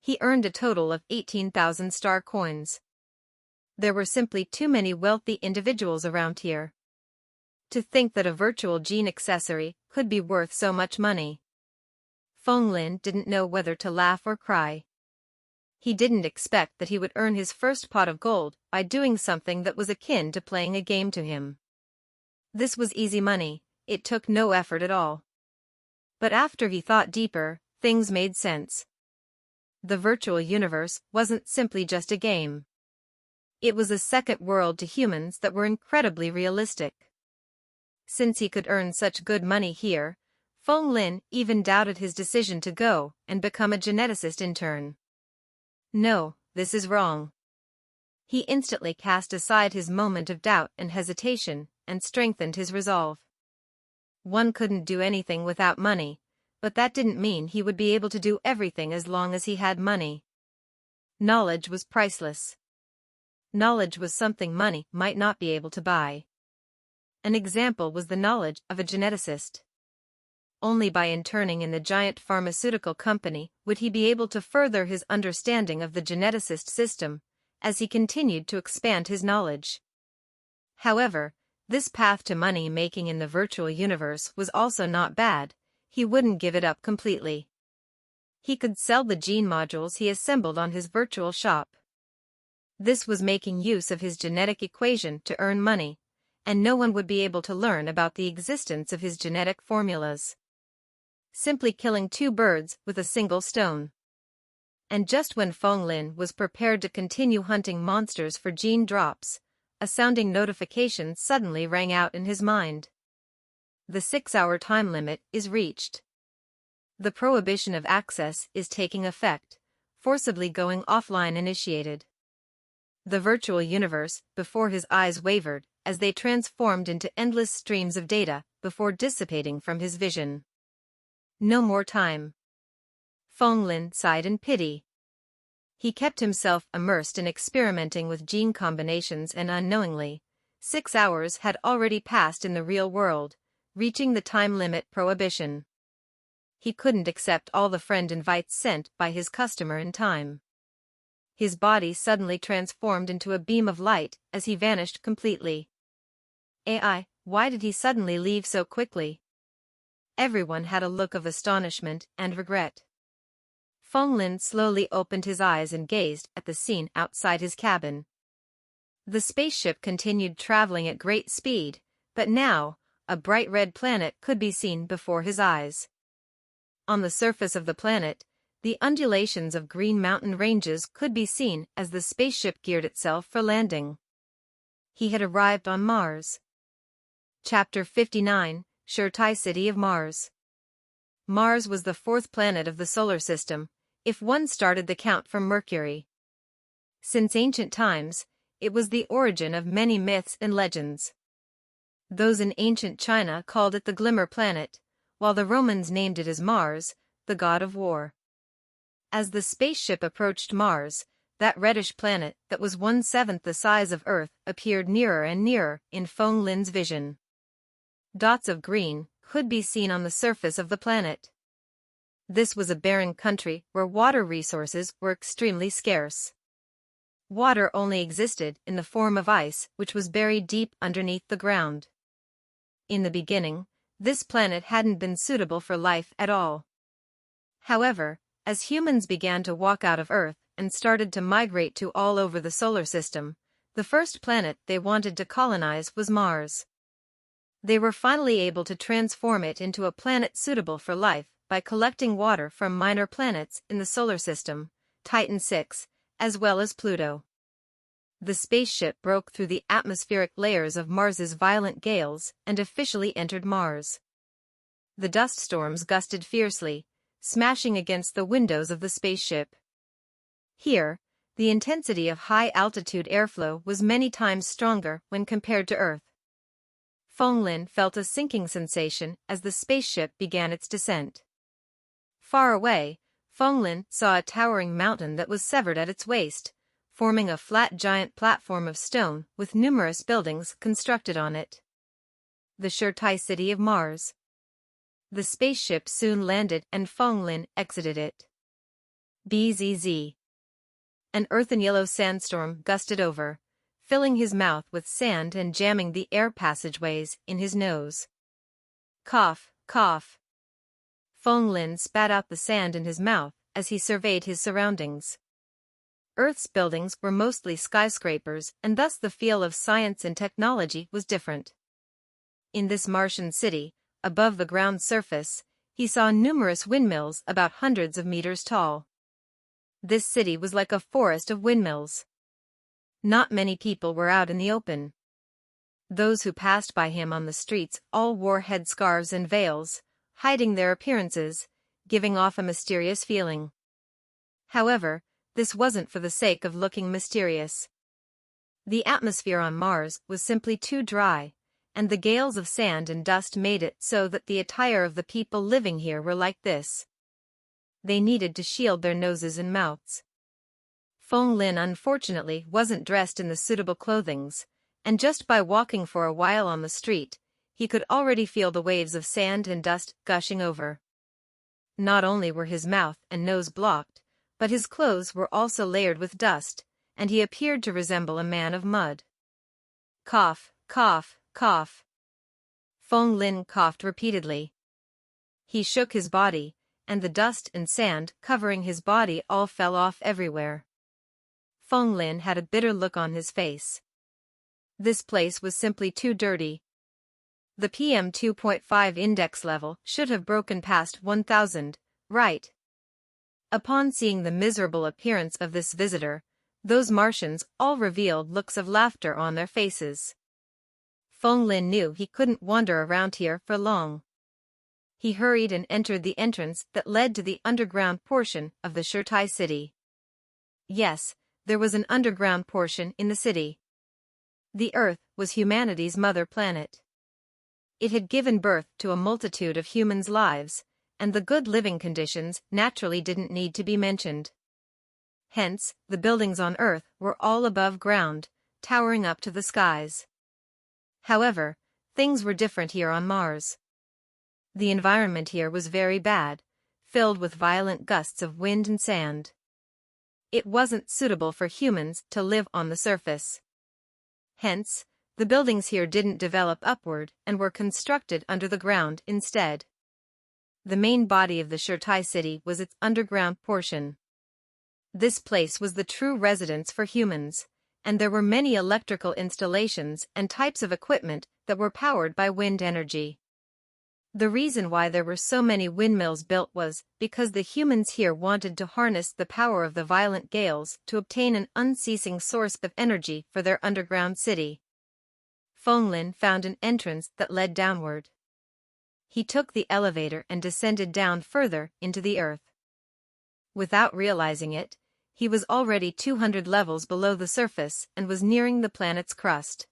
He earned a total of 18,000 star coins. There were simply too many wealthy individuals around here. To think that a virtual gene accessory could be worth so much money. Feng Lin didn't know whether to laugh or cry. He didn't expect that he would earn his first pot of gold by doing something that was akin to playing a game to him. This was easy money, it took no effort at all. But after he thought deeper, things made sense. The virtual universe wasn't simply just a game. It was a second world to humans that were incredibly realistic. Since he could earn such good money here, Feng Lin even doubted his decision to go and become a geneticist intern. No, this is wrong. He instantly cast aside his moment of doubt and hesitation and strengthened his resolve. One couldn't do anything without money, but that didn't mean he would be able to do everything as long as he had money. Knowledge was priceless. Knowledge was something money might not be able to buy. An example was the knowledge of a geneticist. Only by interning in the giant pharmaceutical company would he be able to further his understanding of the geneticist system, as he continued to expand his knowledge. However, this path to money-making in the virtual universe was also not bad. He wouldn't give it up completely. He could sell the gene modules he assembled on his virtual shop. This was making use of his genetic equation to earn money, and no one would be able to learn about the existence of his genetic formulas. Simply killing two birds with a single stone. And just when Feng Lin was prepared to continue hunting monsters for gene drops, a sounding notification suddenly rang out in his mind. The 6-hour time limit is reached. The prohibition of access is taking effect, forcibly going offline initiated. The virtual universe before his eyes wavered as they transformed into endless streams of data before dissipating from his vision. No more time. Feng Lin sighed in pity. He kept himself immersed in experimenting with gene combinations and unknowingly, 6 hours had already passed in the real world, reaching the time limit prohibition. He couldn't accept all the friend invites sent by his customer in time. His body suddenly transformed into a beam of light as he vanished completely. AI, why did he suddenly leave so quickly? Everyone had a look of astonishment and regret. Feng Lin slowly opened his eyes and gazed at the scene outside his cabin. The spaceship continued traveling at great speed, but now, a bright red planet could be seen before his eyes. On the surface of the planet, the undulations of green mountain ranges could be seen as the spaceship geared itself for landing. He had arrived on Mars. Chapter 59, Shirtai City of Mars. Mars was the fourth planet of the solar system, if one started the count from Mercury. Since ancient times, it was the origin of many myths and legends. Those in ancient China called it the Glimmer Planet, while the Romans named it as Mars, the god of war. As the spaceship approached Mars, that reddish planet that was 1/7 the size of Earth appeared nearer and nearer in Feng Lin's vision. Dots of green could be seen on the surface of the planet. This was a barren country where water resources were extremely scarce. Water only existed in the form of ice, which was buried deep underneath the ground. In the beginning, this planet hadn't been suitable for life at all. However, as humans began to walk out of Earth and started to migrate to all over the solar system, the first planet they wanted to colonize was Mars. They were finally able to transform it into a planet suitable for life by collecting water from minor planets in the solar system, Titan 6, as well as Pluto. The spaceship broke through the atmospheric layers of Mars's violent gales and officially entered Mars. The dust storms gusted fiercely, smashing against the windows of the spaceship. Here, the intensity of high-altitude airflow was many times stronger when compared to Earth. Feng felt a sinking sensation as the spaceship began its descent. Far away, Feng saw a towering mountain that was severed at its waist, forming a flat giant platform of stone with numerous buildings constructed on it. The Shirtai city of Mars. The spaceship soon landed and Feng exited it. Bzz. An earthen yellow sandstorm gusted over, filling his mouth with sand and jamming the air passageways in his nose. Cough, cough. Feng spat out the sand in his mouth as he surveyed his surroundings. Earth's buildings were mostly skyscrapers, and thus the feel of science and technology was different. In this Martian city, above the ground surface, he saw numerous windmills about hundreds of meters tall. This city was like a forest of windmills. Not many people were out in the open. Those who passed by him on the streets all wore headscarves and veils, hiding their appearances, giving off a mysterious feeling. However, this wasn't for the sake of looking mysterious. The atmosphere on Mars was simply too dry, and the gales of sand and dust made it so that the attire of the people living here were like this. They needed to shield their noses and mouths. Feng unfortunately wasn't dressed in the suitable clothings, and just by walking for a while on the street, he could already feel the waves of sand and dust gushing over. Not only were his mouth and nose blocked, but his clothes were also layered with dust, and he appeared to resemble a man of mud. Cough, cough, cough. Feng coughed repeatedly. He shook his body, and the dust and sand covering his body all fell off everywhere. Feng had a bitter look on his face. This place was simply too dirty. The PM 2.5 index level should have broken past 1000, right? Upon seeing the miserable appearance of this visitor, those Martians all revealed looks of laughter on their faces. Feng knew he couldn't wander around here for long. He hurried and entered the entrance that led to the underground portion of the Shirtai city. Yes, there was an underground portion in the city. The Earth was humanity's mother planet. It had given birth to a multitude of humans' lives, and the good living conditions naturally didn't need to be mentioned. Hence, the buildings on Earth were all above ground, towering up to the skies. However, things were different here on Mars. The environment here was very bad, filled with violent gusts of wind and sand. It wasn't suitable for humans to live on the surface. Hence, the buildings here didn't develop upward and were constructed under the ground instead. The main body of the Shirtai city was its underground portion. This place was the true residence for humans, and there were many electrical installations and types of equipment that were powered by wind energy. The reason why there were so many windmills built was because the humans here wanted to harness the power of the violent gales to obtain an unceasing source of energy for their underground city. Feng found an entrance that led downward. He took the elevator and descended down further into the earth. Without realizing it, he was already 200 levels below the surface and was nearing the planet's crust.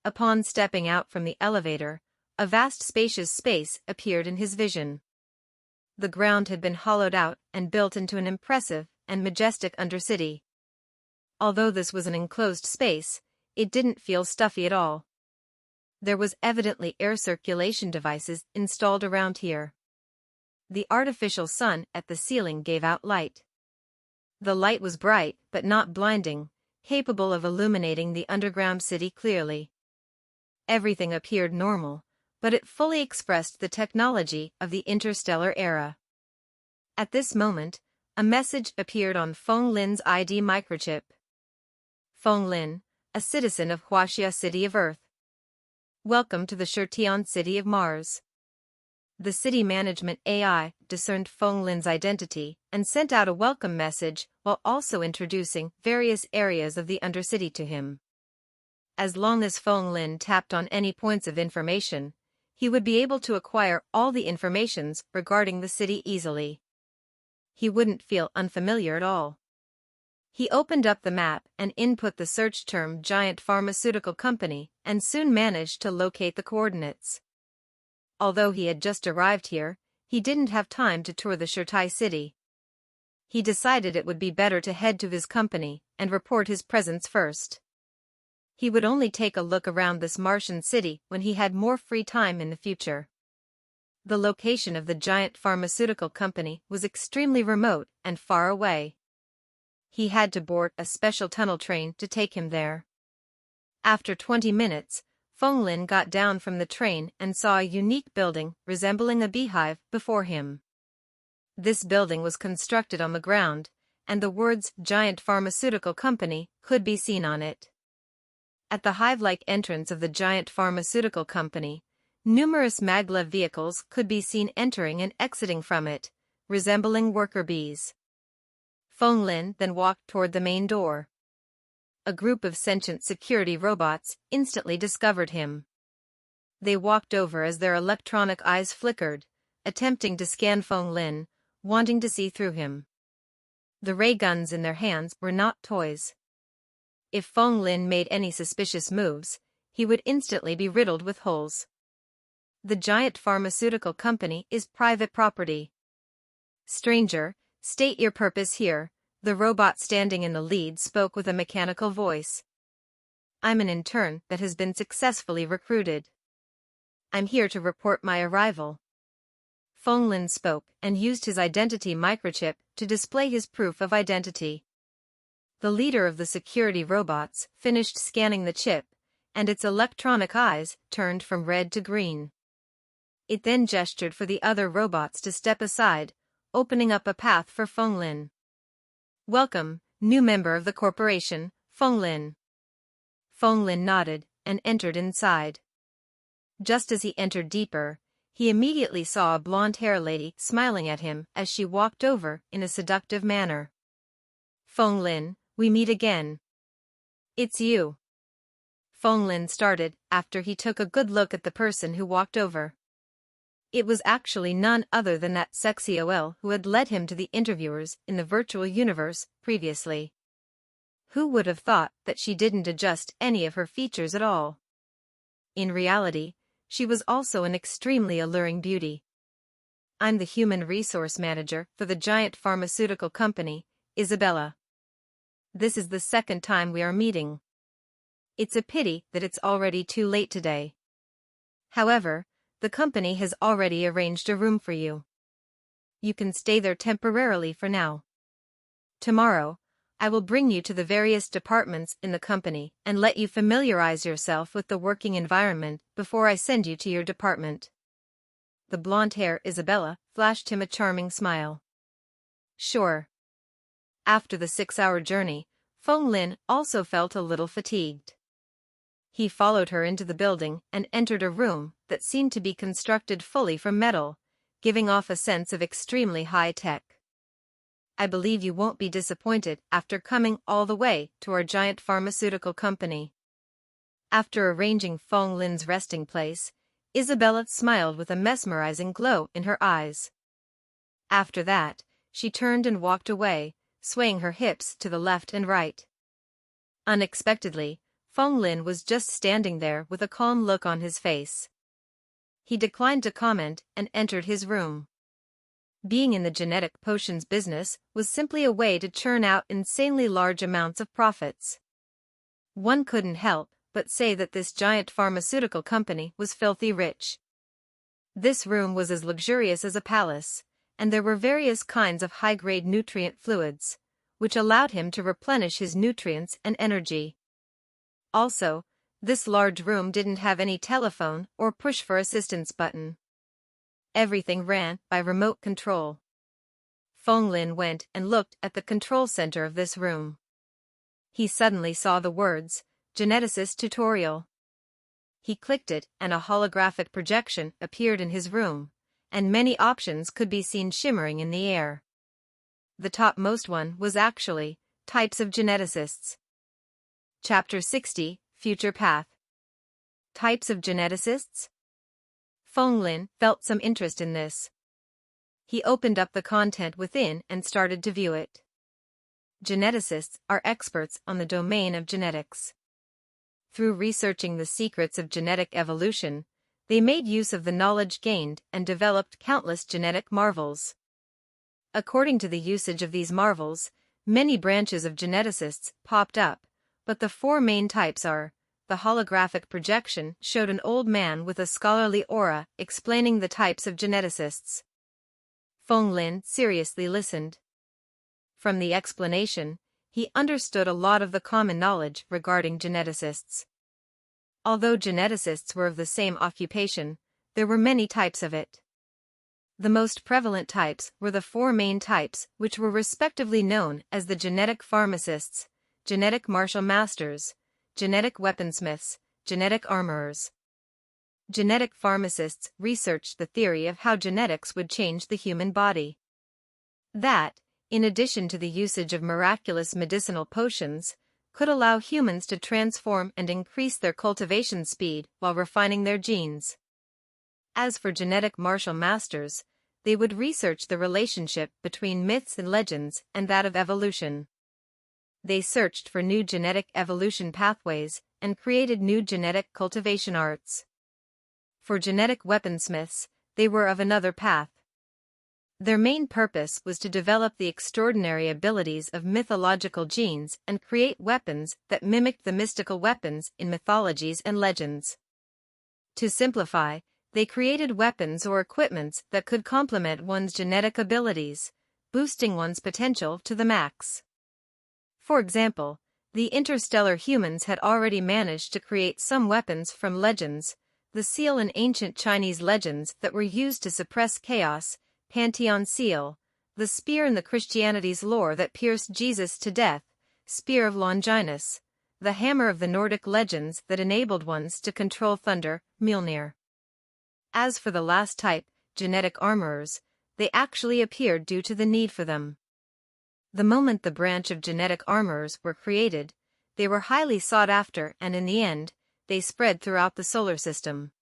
Upon stepping out from the elevator, a vast spacious space appeared in his vision. The ground had been hollowed out and built into an impressive and majestic undercity. Although this was an enclosed space, it didn't feel stuffy at all. There was evidently air circulation devices installed around here. The artificial sun at the ceiling gave out light. The light was bright but not blinding, capable of illuminating the underground city clearly. Everything appeared normal, but it fully expressed the technology of the interstellar era. At this moment, a message appeared on Feng ID microchip. Feng, a citizen of Huaxia City of Earth. Welcome to the Shirtai city of Mars. The city management AI discerned Feng Lin's identity and sent out a welcome message while also introducing various areas of the Undercity to him. As long as Feng Lin tapped on any points of information, he would be able to acquire all the informations regarding the city easily. He wouldn't feel unfamiliar at all. He opened up the map and input the search term Giant Pharmaceutical Company and soon managed to locate the coordinates. Although he had just arrived here, he didn't have time to tour the Shirtai city. He decided it would be better to head to his company and report his presence first. He would only take a look around this Martian city when he had more free time in the future. The location of the Giant Pharmaceutical Company was extremely remote and far away. He had to board a special tunnel train to take him there. After 20 minutes, Feng Lin got down from the train and saw a unique building resembling a beehive before him. This building was constructed on the ground, and the words Giant Pharmaceutical Company could be seen on it. At the hive-like entrance of the Giant Pharmaceutical Company, numerous maglev vehicles could be seen entering and exiting from it, resembling worker bees. Feng Lin then walked toward the main door. A group of sentient security robots instantly discovered him. They walked over as their electronic eyes flickered, attempting to scan Feng Lin, wanting to see through him. The ray guns in their hands were not toys. If Feng Lin made any suspicious moves, he would instantly be riddled with holes. The Giant Pharmaceutical Company is private property. Stranger, state your purpose here, the robot standing in the lead spoke with a mechanical voice. I'm an intern that has been successfully recruited. I'm here to report my arrival. Feng Lin spoke and used his identity microchip to display his proof of identity. The leader of the security robots finished scanning the chip, and its electronic eyes turned from red to green. It then gestured for the other robots to step aside, opening up a path for Feng Lin. Welcome, new member of the corporation, Feng Lin. Feng Lin nodded and entered inside. Just as he entered deeper, he immediately saw a blonde-haired lady smiling at him as she walked over in a seductive manner. Feng Lin, we meet again. It's you. Feng Lin started after he took a good look at the person who walked over. It was actually none other than that sexy OL who had led him to the interviewers in the virtual universe previously. Who would have thought that she didn't adjust any of her features at all? In reality, she was also an extremely alluring beauty. I'm the human resource manager for the Giant Pharmaceutical Company, Isabella. This is the second time we are meeting. It's a pity that it's already too late today. However, the company has already arranged a room for you. You can stay there temporarily for now. Tomorrow, I will bring you to the various departments in the company and let you familiarize yourself with the working environment before I send you to your department. The blonde-haired Isabella flashed him a charming smile. Sure. After the 6-hour journey, Feng Lin also felt a little fatigued. He followed her into the building and entered a room that seemed to be constructed fully from metal, giving off a sense of extremely high tech. I believe you won't be disappointed after coming all the way to our Giant Pharmaceutical Company. After arranging Feng Lin's resting place, Isabella smiled with a mesmerizing glow in her eyes. After that, she turned and walked away, swaying her hips to the left and right. Unexpectedly, Feng Lin was just standing there with a calm look on his face. He declined to comment and entered his room. Being in the genetic potions business was simply a way to churn out insanely large amounts of profits. One couldn't help but say that this giant pharmaceutical company was filthy rich. This room was as luxurious as a palace, and there were various kinds of high-grade nutrient fluids, which allowed him to replenish his nutrients and energy. Also, this large room didn't have any telephone or push for assistance button. Everything ran by remote control. Feng Lin went and looked at the control center of this room. He suddenly saw the words, Geneticist Tutorial. He clicked it and a holographic projection appeared in his room, and many options could be seen shimmering in the air. The topmost one was actually types of geneticists. Chapter 60, Future Path. Types of geneticists? Feng Lin felt some interest in this. He opened up the content within and started to view it. Geneticists are experts on the domain of genetics. Through researching the secrets of genetic evolution, they made use of the knowledge gained and developed countless genetic marvels. According to the usage of these marvels, many branches of geneticists popped up, but the four main types are: the holographic projection showed an old man with a scholarly aura explaining the types of geneticists. Feng Lin seriously listened. From the explanation, he understood a lot of the common knowledge regarding geneticists. Although geneticists were of the same occupation, there were many types of it. The most prevalent types were the four main types, which were respectively known as the genetic pharmacists, genetic martial masters, genetic weaponsmiths, genetic armorers. Genetic pharmacists researched the theory of how genetics would change the human body. That, in addition to the usage of miraculous medicinal potions, could allow humans to transform and increase their cultivation speed while refining their genes. As for genetic martial masters, they would research the relationship between myths and legends and that of evolution. They searched for new genetic evolution pathways and created new genetic cultivation arts. For genetic weaponsmiths, they were of another path. Their main purpose was to develop the extraordinary abilities of mythological genes and create weapons that mimicked the mystical weapons in mythologies and legends. To simplify, they created weapons or equipments that could complement one's genetic abilities, boosting one's potential to the max. For example, the interstellar humans had already managed to create some weapons from legends, the seal in ancient Chinese legends that were used to suppress chaos, Pantheon seal, the spear in the Christianity's lore that pierced Jesus to death, spear of Longinus, the hammer of the Nordic legends that enabled ones to control thunder, Mjolnir. As for the last type, genetic armorers, they actually appeared due to the need for them. The moment the branch of genetic armorers were created, they were highly sought after and in the end, they spread throughout the solar system.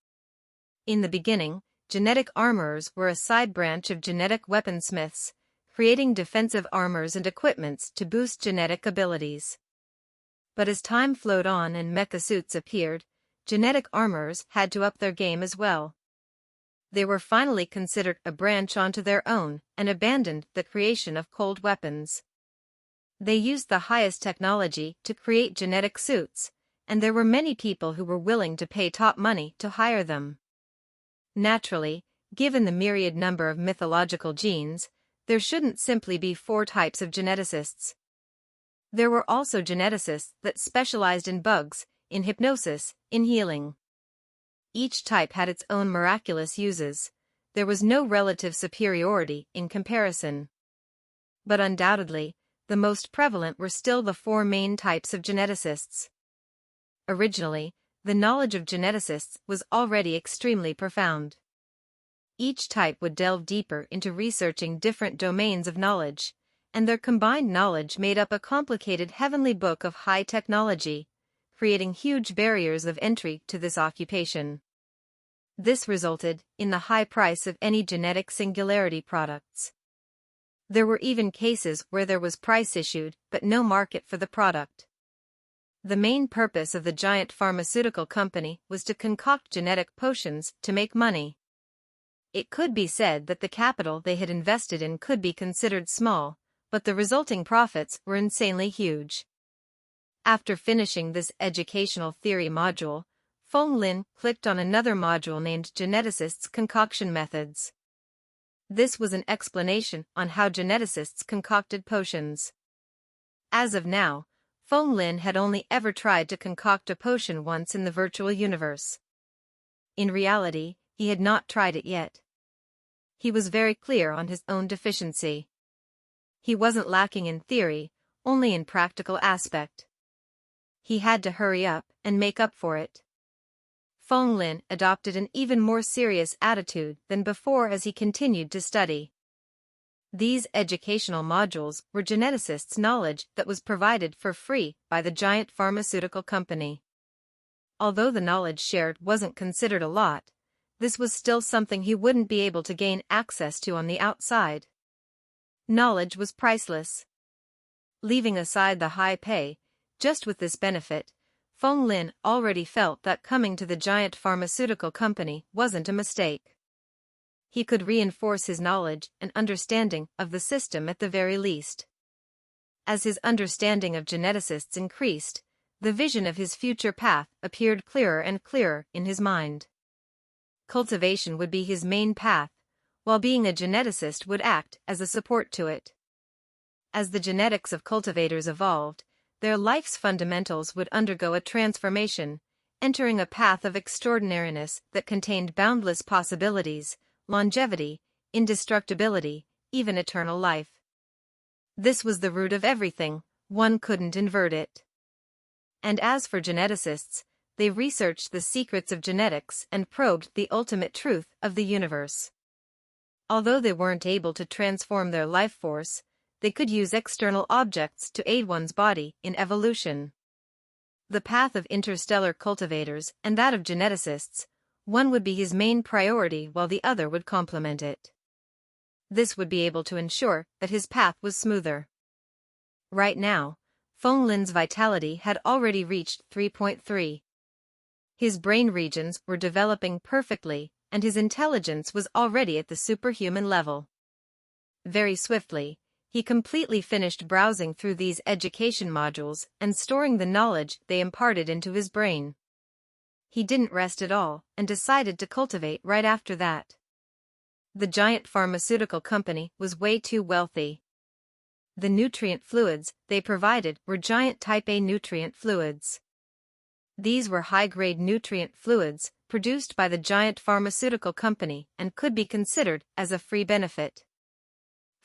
In the beginning, genetic armorers were a side branch of genetic weaponsmiths, creating defensive armors and equipments to boost genetic abilities. But as time flowed on and mecha suits appeared, genetic armorers had to up their game as well. They were finally considered a branch onto their own and abandoned the creation of cold weapons. They used the highest technology to create genetic suits, and there were many people who were willing to pay top money to hire them. Naturally, given the myriad number of mythological genes, there shouldn't simply be four types of geneticists. There were also geneticists that specialized in bugs, in hypnosis, in healing. Each type had its own miraculous uses. There was no relative superiority in comparison. But undoubtedly, the most prevalent were still the four main types of geneticists. Originally, the knowledge of geneticists was already extremely profound. Each type would delve deeper into researching different domains of knowledge, and their combined knowledge made up a complicated heavenly book of high technology, creating huge barriers of entry to this occupation. This resulted in the high price of any genetic singularity products. There were even cases where there was price issued but no market for the product. The main purpose of the giant pharmaceutical company was to concoct genetic potions to make money. It could be said that the capital they had invested in could be considered small, but the resulting profits were insanely huge. After finishing this educational theory module, Feng Lin clicked on another module named Geneticists' Concoction Methods. This was an explanation on how geneticists concocted potions. As of now, Feng Lin had only ever tried to concoct a potion once in the virtual universe. In reality, he had not tried it yet. He was very clear on his own deficiency. He wasn't lacking in theory, only in practical aspect. He had to hurry up and make up for it. Feng Lin adopted an even more serious attitude than before as he continued to study. These educational modules were geneticists' knowledge that was provided for free by the giant pharmaceutical company. Although the knowledge shared wasn't considered a lot, this was still something he wouldn't be able to gain access to on the outside. Knowledge was priceless. Leaving aside the high pay, just with this benefit, Feng Lin already felt that coming to the giant pharmaceutical company wasn't a mistake. He could reinforce his knowledge and understanding of the system at the very least. As his understanding of geneticists increased, the vision of his future path appeared clearer and clearer in his mind. Cultivation would be his main path, while being a geneticist would act as a support to it. As the genetics of cultivators evolved, their life's fundamentals would undergo a transformation, entering a path of extraordinariness that contained boundless possibilities, longevity, indestructibility, even eternal life. This was the root of everything, one couldn't invert it. And as for geneticists, they researched the secrets of genetics and probed the ultimate truth of the universe. Although they weren't able to transform their life force, they could use external objects to aid one's body in evolution. The path of interstellar cultivators and that of geneticists, one would be his main priority while the other would complement it. This would be able to ensure that his path was smoother. Right now, Feng Lin's vitality had already reached 3.3. His brain regions were developing perfectly, and his intelligence was already at the superhuman level. Very swiftly, he completely finished browsing through these education modules and storing the knowledge they imparted into his brain. He didn't rest at all and decided to cultivate right after that. The giant pharmaceutical company was way too wealthy. The nutrient fluids they provided were giant type A nutrient fluids. These were high-grade nutrient fluids produced by the giant pharmaceutical company and could be considered as a free benefit.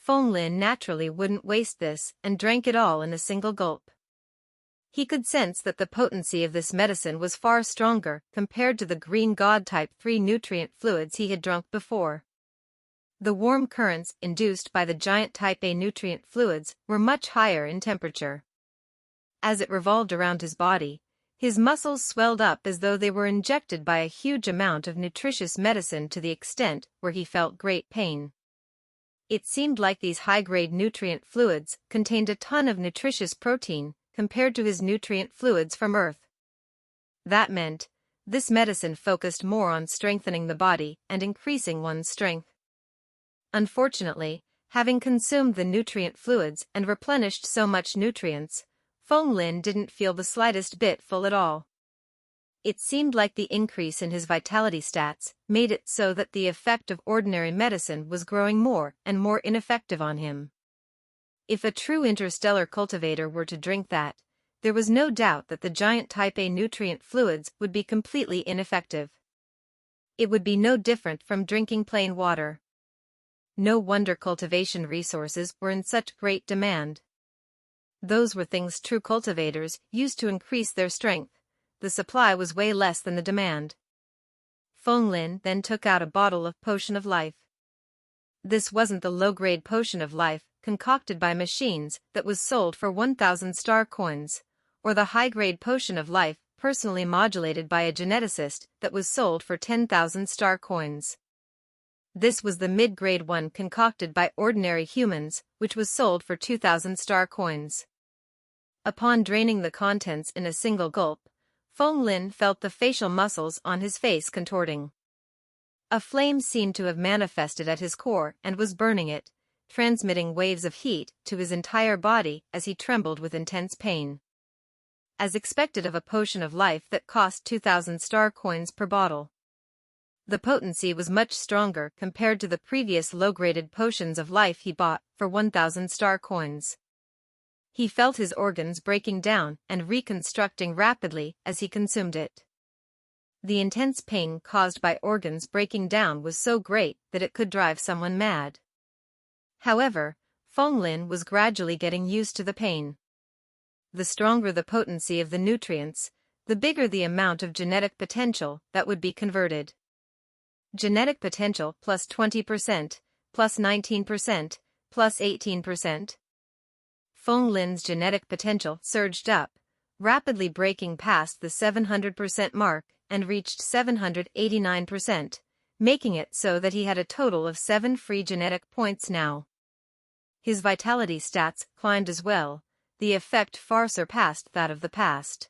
Feng Lin naturally wouldn't waste this and drank it all in a single gulp. He could sense that the potency of this medicine was far stronger compared to the green god type 3 nutrient fluids he had drunk before. The warm currents induced by the giant type A nutrient fluids were much higher in temperature. As it revolved around his body, his muscles swelled up as though they were injected by a huge amount of nutritious medicine to the extent where he felt great pain. It seemed like these high-grade nutrient fluids contained a ton of nutritious protein compared to his nutrient fluids from Earth. That meant, this medicine focused more on strengthening the body and increasing one's strength. Unfortunately, having consumed the nutrient fluids and replenished so much nutrients, Feng Lin didn't feel the slightest bit full at all. It seemed like the increase in his vitality stats made it so that the effect of ordinary medicine was growing more and more ineffective on him. If a true interstellar cultivator were to drink that, there was no doubt that the giant type A nutrient fluids would be completely ineffective. It would be no different from drinking plain water. No wonder cultivation resources were in such great demand. Those were things true cultivators used to increase their strength. The supply was way less than the demand. Feng Lin then took out a bottle of potion of life. This wasn't the low-grade potion of life concocted by machines that was sold for 1,000 star coins, or the high-grade potion of life personally modulated by a geneticist that was sold for 10,000 star coins. This was the mid-grade one concocted by ordinary humans, which was sold for 2,000 star coins. Upon draining the contents in a single gulp, Feng Lin felt the facial muscles on his face contorting. A flame seemed to have manifested at his core and was burning it, transmitting waves of heat to his entire body as he trembled with intense pain. As expected of a potion of life that cost 2,000 star coins per bottle. The potency was much stronger compared to the previous low-graded potions of life he bought for 1,000 star coins. He felt his organs breaking down and reconstructing rapidly as he consumed it. The intense pain caused by organs breaking down was so great that it could drive someone mad. However, Feng Lin was gradually getting used to the pain. The stronger the potency of the nutrients, the bigger the amount of genetic potential that would be converted. Genetic potential plus 20%, plus 19%, plus 18%. Feng Lin's genetic potential surged up, rapidly breaking past the 700% mark and reached 789%, making it so that he had a total of 7 free genetic points now. His vitality stats climbed as well, the effect far surpassed that of the past.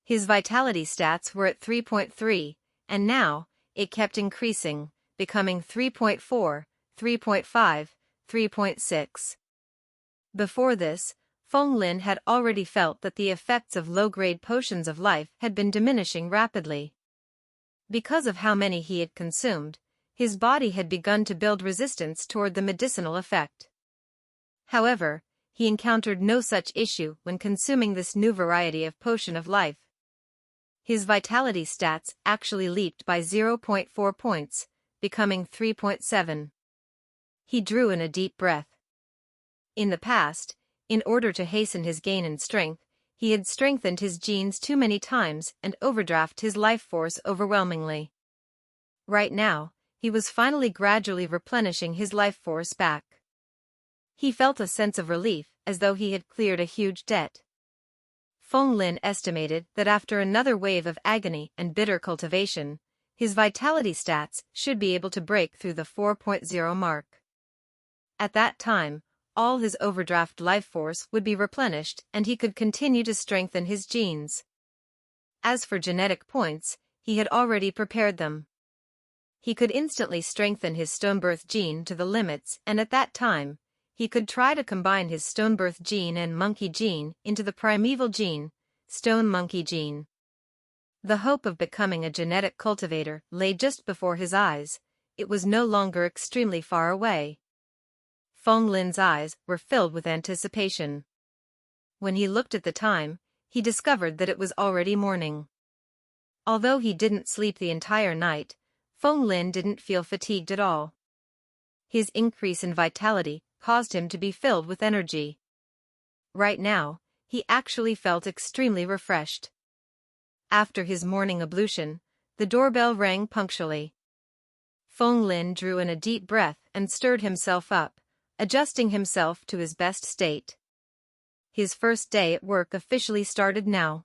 His vitality stats were at 3.3, and now, it kept increasing, becoming 3.4, 3.5, 3.6. Before this, Feng Lin had already felt that the effects of low-grade potions of life had been diminishing rapidly. Because of how many he had consumed, his body had begun to build resistance toward the medicinal effect. However, he encountered no such issue when consuming this new variety of potion of life. His vitality stats actually leaped by 0.4 points, becoming 3.7. He drew in a deep breath. In the past, in order to hasten his gain in strength, he had strengthened his genes too many times and overdrafted his life force overwhelmingly. Right now, he was finally gradually replenishing his life force back. He felt a sense of relief, as though he had cleared a huge debt. Feng Lin estimated that after another wave of agony and bitter cultivation, his vitality stats should be able to break through the 4.0 mark. At that time, all his overdraft life force would be replenished and he could continue to strengthen his genes. As for genetic points, he had already prepared them. He could instantly strengthen his Stonebirth gene to the limits, and at that time, he could try to combine his Stonebirth gene and Monkey gene into the primeval gene, Stone Monkey gene. The hope of becoming a genetic cultivator lay just before his eyes. It was no longer extremely far away. Feng Lin's eyes were filled with anticipation. When he looked at the time, he discovered that it was already morning. Although he didn't sleep the entire night, Feng Lin didn't feel fatigued at all. His increase in vitality caused him to be filled with energy. Right now, he actually felt extremely refreshed. After his morning ablution, the doorbell rang punctually. Feng Lin drew in a deep breath and stirred himself up, adjusting himself to his best state. His first day at work officially started now.